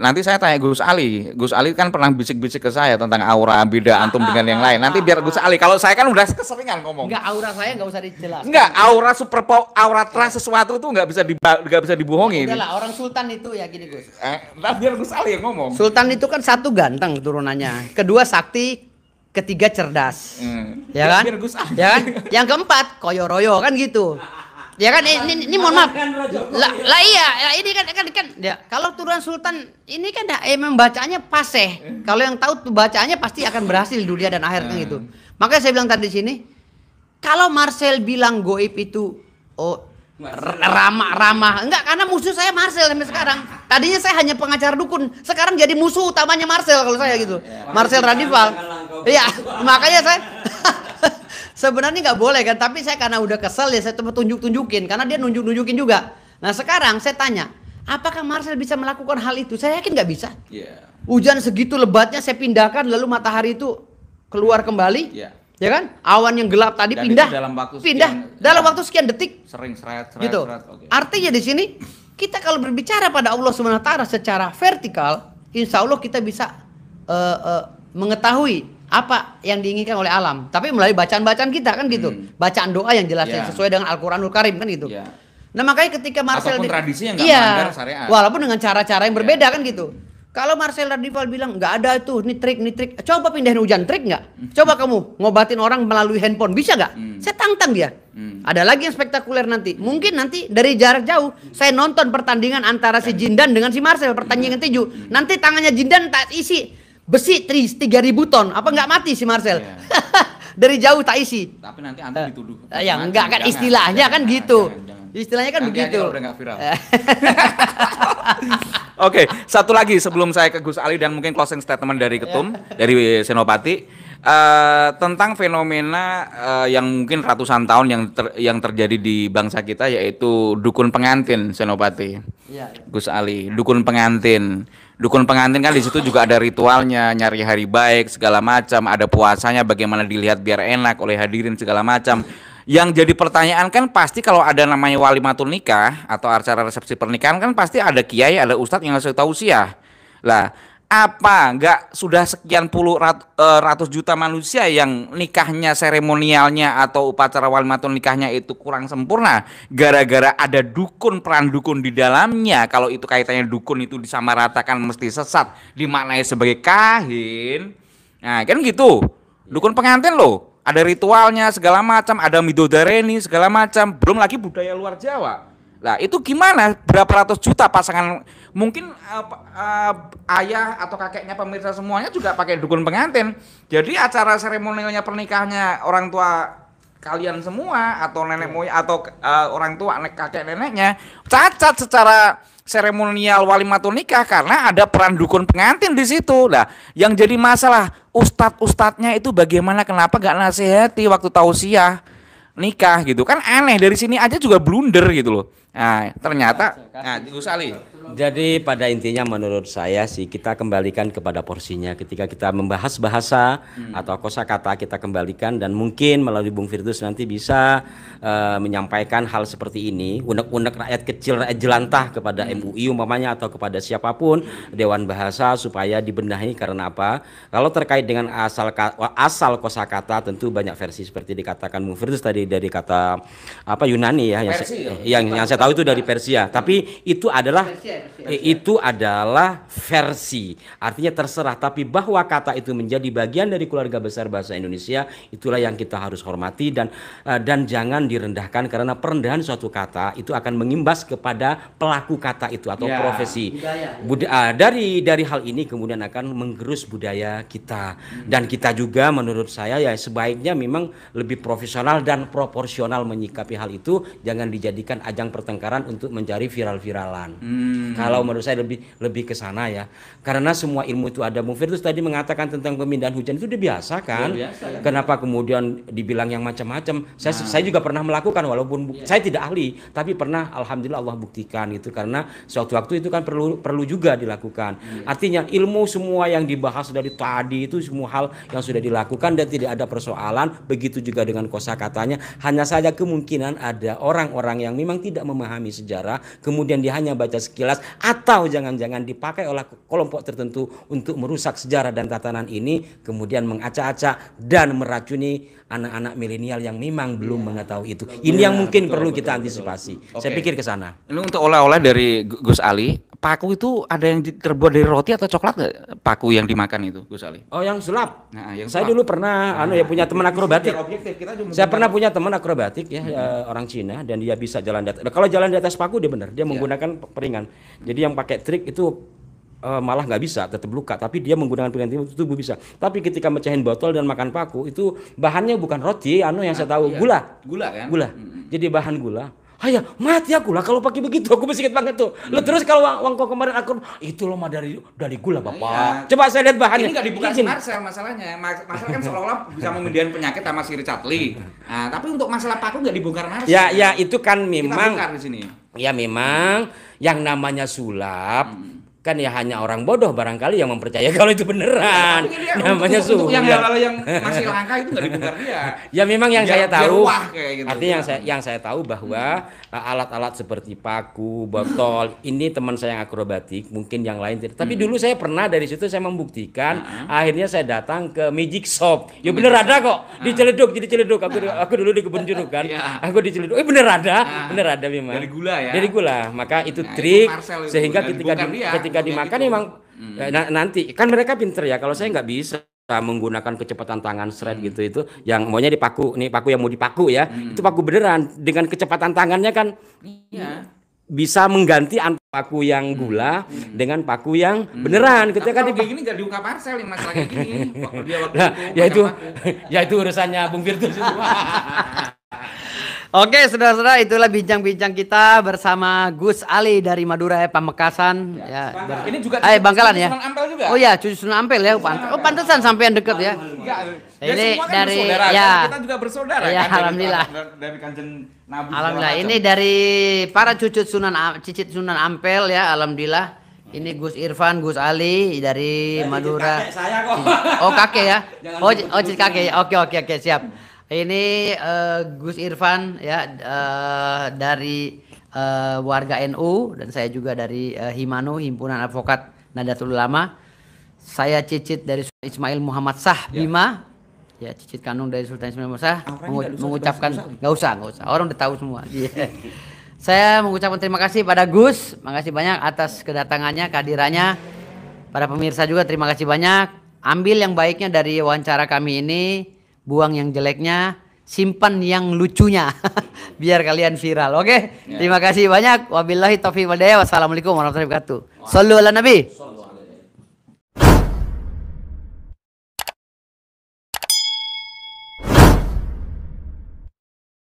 Nanti saya tanya Gus Ali. Gus Ali kan pernah bisik-bisik ke saya tentang aura beda antum dengan yang lain. Nanti biar Gus Ali. Kalau saya kan udah keseringan ngomong. Enggak, aura saya enggak usah dijelaskan. Enggak, aura super aura trust sesuatu itu nggak bisa dibohongin. Udahlah, orang sultan itu ya gini Gus. Nah, biar Gus Ali yang ngomong. Sultan itu kan satu ganteng turunannya, kedua sakti, ketiga cerdas. Ya kan? Biar Gus Ali. Ya kan? Yang keempat koyo-royo kan gitu. Ya kan ini mohon maaf. Lah iya, ya ini kan ya kalau turunan sultan ini kan emang bacaannya paseh. Kalau yang tahu tuh bacaannya pasti akan berhasil dunia dan akhirat kan gitu. Makanya saya bilang tadi di sini, kalau Marcel bilang goib itu ramah enggak, karena musuh saya Marcel sampai sekarang. Tadinya saya hanya pengacara dukun, sekarang jadi musuh utamanya Marcel kalau saya gitu. Marcel Radival. Iya, makanya saya sebenarnya nggak boleh kan, tapi saya karena udah kesel ya saya coba tunjukin karena dia nunjukin juga. Nah sekarang saya tanya, apakah Marcel bisa melakukan hal itu? Saya yakin nggak bisa. Hujan segitu lebatnya saya pindahkan, lalu matahari itu keluar kembali, ya kan? Awan yang gelap tadi Dan pindah, dalam waktu sekian detik. Sering seret. Gitu. Okay. Artinya di sini kita kalau berbicara pada Allah Subhanahu Wa Taala secara vertikal, insya Allah kita bisa mengetahui apa yang diinginkan oleh alam, tapi melalui bacaan-bacaan kita kan gitu, bacaan doa yang jelas yang sesuai dengan Al-Quranul Karim kan gitu. Nah makanya ketika Marcel ataupun tradisi yang nggak melanggar syariat, walaupun dengan cara-cara yang berbeda kan gitu. Kalau Marcel Radival bilang nggak ada itu, ini trik, coba pindahin hujan, trik nggak? Coba kamu ngobatin orang melalui handphone, bisa nggak? Saya tantang dia. Ada lagi yang spektakuler nanti. Mungkin nanti dari jarak jauh saya nonton pertandingan antara si Jindan dengan si Marcel, pertandingan tinju. Nanti tangannya Jindan tak isi besi 3.000 ton, apa nggak mati si Marcel? Dari jauh tak isi. Tapi nanti antum dituduh. Ya enggak kan, istilahnya kan gitu. Istilahnya kan nanti begitu. Udah nggak viral. Oke, satu lagi sebelum saya ke Gus Ali dan mungkin closing statement dari Ketum dari Senopati tentang fenomena yang mungkin ratusan tahun yang terjadi di bangsa kita, yaitu dukun pengantin Senopati. Gus Ali, dukun pengantin. Dukun pengantin kan di situ juga ada ritualnya, nyari hari baik segala macam, ada puasanya bagaimana dilihat biar enak oleh hadirin segala macam. Yang jadi pertanyaan kan pasti kalau ada namanya walimatul nikah atau acara resepsi pernikahan kan pasti ada kiai, ada ustadz yang ngasih tausiah. Lah, apa enggak sudah sekian ratus juta manusia yang nikahnya seremonialnya atau upacara walimatul nikahnya itu kurang sempurna gara-gara ada dukun, peran dukun di dalamnya. Kalau itu kaitannya dukun itu disamaratakan mesti sesat, dimaknai sebagai kahin. Nah, kan gitu. Dukun pengantin loh, ada ritualnya segala macam, ada midodareni segala macam, belum lagi budaya luar Jawa. Lah itu gimana? Berapa ratus juta pasangan, mungkin ayah atau kakeknya pemirsa semuanya juga pakai dukun pengantin. Jadi acara seremonialnya pernikahannya orang tua kalian semua atau nenek moyang atau orang tua kakek neneknya cacat secara seremonial walimatul nikah karena ada peran dukun pengantin di situ. Lah yang jadi masalah ustadz-ustadznya itu bagaimana, kenapa gak nasihati waktu tausiah nikah gitu kan, aneh. Dari sini aja juga blunder gitu loh. Nah ternyata Gus Ali. Jadi pada intinya menurut saya sih kita kembalikan kepada porsinya. Ketika kita membahas bahasa atau kosakata kita kembalikan, dan mungkin melalui Bung Firdaus nanti bisa menyampaikan hal seperti ini, unek-unek rakyat kecil, rakyat jelantah kepada MUI umpamanya atau kepada siapapun Dewan Bahasa supaya dibenahi. Karena apa? Kalau terkait dengan asal kosakata tentu banyak versi seperti dikatakan Bung Firdaus tadi dari kata apa Yunani ya, yang saya tahu itu dari Persia. Tapi itu adalah versi, artinya terserah. Tapi bahwa kata itu menjadi bagian dari keluarga besar bahasa Indonesia, itulah yang kita harus hormati dan jangan direndahkan, karena perendahan suatu kata itu akan mengimbas kepada pelaku kata itu atau profesi. Dari hal ini kemudian akan menggerus budaya kita, dan kita juga menurut saya ya sebaiknya memang lebih profesional dan proporsional menyikapi hal itu, jangan dijadikan ajang pertengkaran untuk mencari viral-viralan. Kalau menurut saya lebih ke sana ya. Karena semua ilmu itu ada. Bung Firdaus tadi mengatakan tentang pemindahan hujan itu udah biasa kan? Biasa. Kenapa kemudian dibilang yang macam-macam? Saya juga pernah melakukan walaupun saya tidak ahli, tapi pernah alhamdulillah Allah buktikan itu, karena suatu waktu itu kan perlu juga dilakukan. Artinya ilmu semua yang dibahas dari tadi itu semua hal yang sudah dilakukan dan tidak ada persoalan. Begitu juga dengan kosakatanya. Hanya saja kemungkinan ada orang-orang yang memang tidak memahami sejarah, kemudian dia hanya baca sekilas, atau jangan-jangan dipakai oleh kelompok tertentu untuk merusak sejarah dan tatanan ini, kemudian mengacak-acak dan meracuni anak-anak milenial yang memang belum mengetahui itu. Ini yang mungkin perlu kita antisipasi. Saya pikir ke sana. Ini untuk oleh-oleh dari Gus Ali. Paku itu ada yang terbuat dari roti atau coklat nggak? Paku yang dimakan itu, Gus Ali? Oh, yang sulap. Nah, yang saya sulap. dulu pernah ya punya teman akrobatik. Saya pernah benar. punya teman akrobatik ya, orang Cina, dan dia bisa jalan di atas. Kalau jalan di atas paku dia benar, dia menggunakan peringan. Jadi yang pakai trik itu malah nggak bisa, tetap luka. Tapi dia menggunakan pengganti tubuh bisa. Tapi ketika mecahin botol dan makan paku itu bahannya bukan roti, yang saya tahu gula. Gula kan? Gula. Jadi bahan gula. Haya, mati aku lah kalau pakai begitu, aku masih ingat banget tuh. Lo terus kalau wangko kemarin aku itu lo mah dari gula Bapak. Coba saya lihat bahannya. Ini nggak dibuka Marcel masalahnya. Masalah kan seolah-olah bisa memindahkan penyakit sama si Richard Lee. Nah, tapi untuk masalah paku nggak dibongkar Marcel. Ya itu kan memang. Kita bongkar di sini. Ya memang yang namanya sulap. Kan ya hanya orang bodoh barangkali yang mempercayai kalau itu beneran. Namanya untuk yang sulap. hal-hal yang masih langka itu nggak dibongkar dia. Ya memang yang saya tahu. Gitu. Artinya yang saya tahu bahwa alat-alat seperti paku, botol, ini teman saya yang akrobatik, mungkin yang lain tidak. Tapi dulu saya pernah dari situ saya membuktikan. Akhirnya saya datang ke Magic Shop. Ya bener ada kok. Diceleduk, jadi celeduk. Aku dulu di kebun jeruk kan. Aku diceleduk. Bener ada memang. Dari gula ya. Dari gula. Maka itu trik sehingga ketika dimakan gitu. memang nanti kan mereka pinter ya. Kalau saya nggak bisa menggunakan kecepatan tangan gitu itu yang maunya dipaku, nih paku yang mau dipaku ya, itu paku beneran dengan kecepatan tangannya kan bisa mengganti paku yang gula dengan paku yang beneran. Ketika kayak gini nggak diungkap Marcel yang masalah kayak gini. Ya itu urusannya Bung Firdaus. Oke, saudara-saudara, itulah bincang-bincang kita bersama Gus Ali dari Madura Pamekasan. Ya, ini juga Bangkalan ya. Sunan Ampel juga. Oh ya, cucu Sunan Ampel ya. Pantesan sampai yang deket ya. Ini kan dari kita juga bersaudara ya, kan. Alhamdulillah. Dari Kanjeng Nabi. Alhamdulillah. Ini dari para cicit Sunan Ampel ya, alhamdulillah. Ini Gus Irfan, Gus Ali dari Madura. Kakek saya kok. Oh kakek ya? Jangan Oh, disebut oh kakek ya. Oke siap. Ini Gus Irfan ya dari warga NU dan saya juga dari Himanu, Himpunan Advokat Nahdlatul Ulama. Saya Cicit dari Sultan Ismail Muhammad Shah Bima. Ya Cicit kandung dari Sultan Ismail Muhammad Shah mengucapkan nggak usah. Orang udah tahu semua. Yeah. Saya mengucapkan terima kasih pada Gus, makasih banyak atas kedatangannya, kehadirannya. Para pemirsa juga terima kasih banyak. Ambil yang baiknya dari wawancara kami ini, buang yang jeleknya, simpan yang lucunya, biar kalian viral. Oke? Terima kasih banyak. Wabillahi taufiq wal hidayah. Wassalamualaikum warahmatullahi wabarakatuh. Shallu ala Nabi.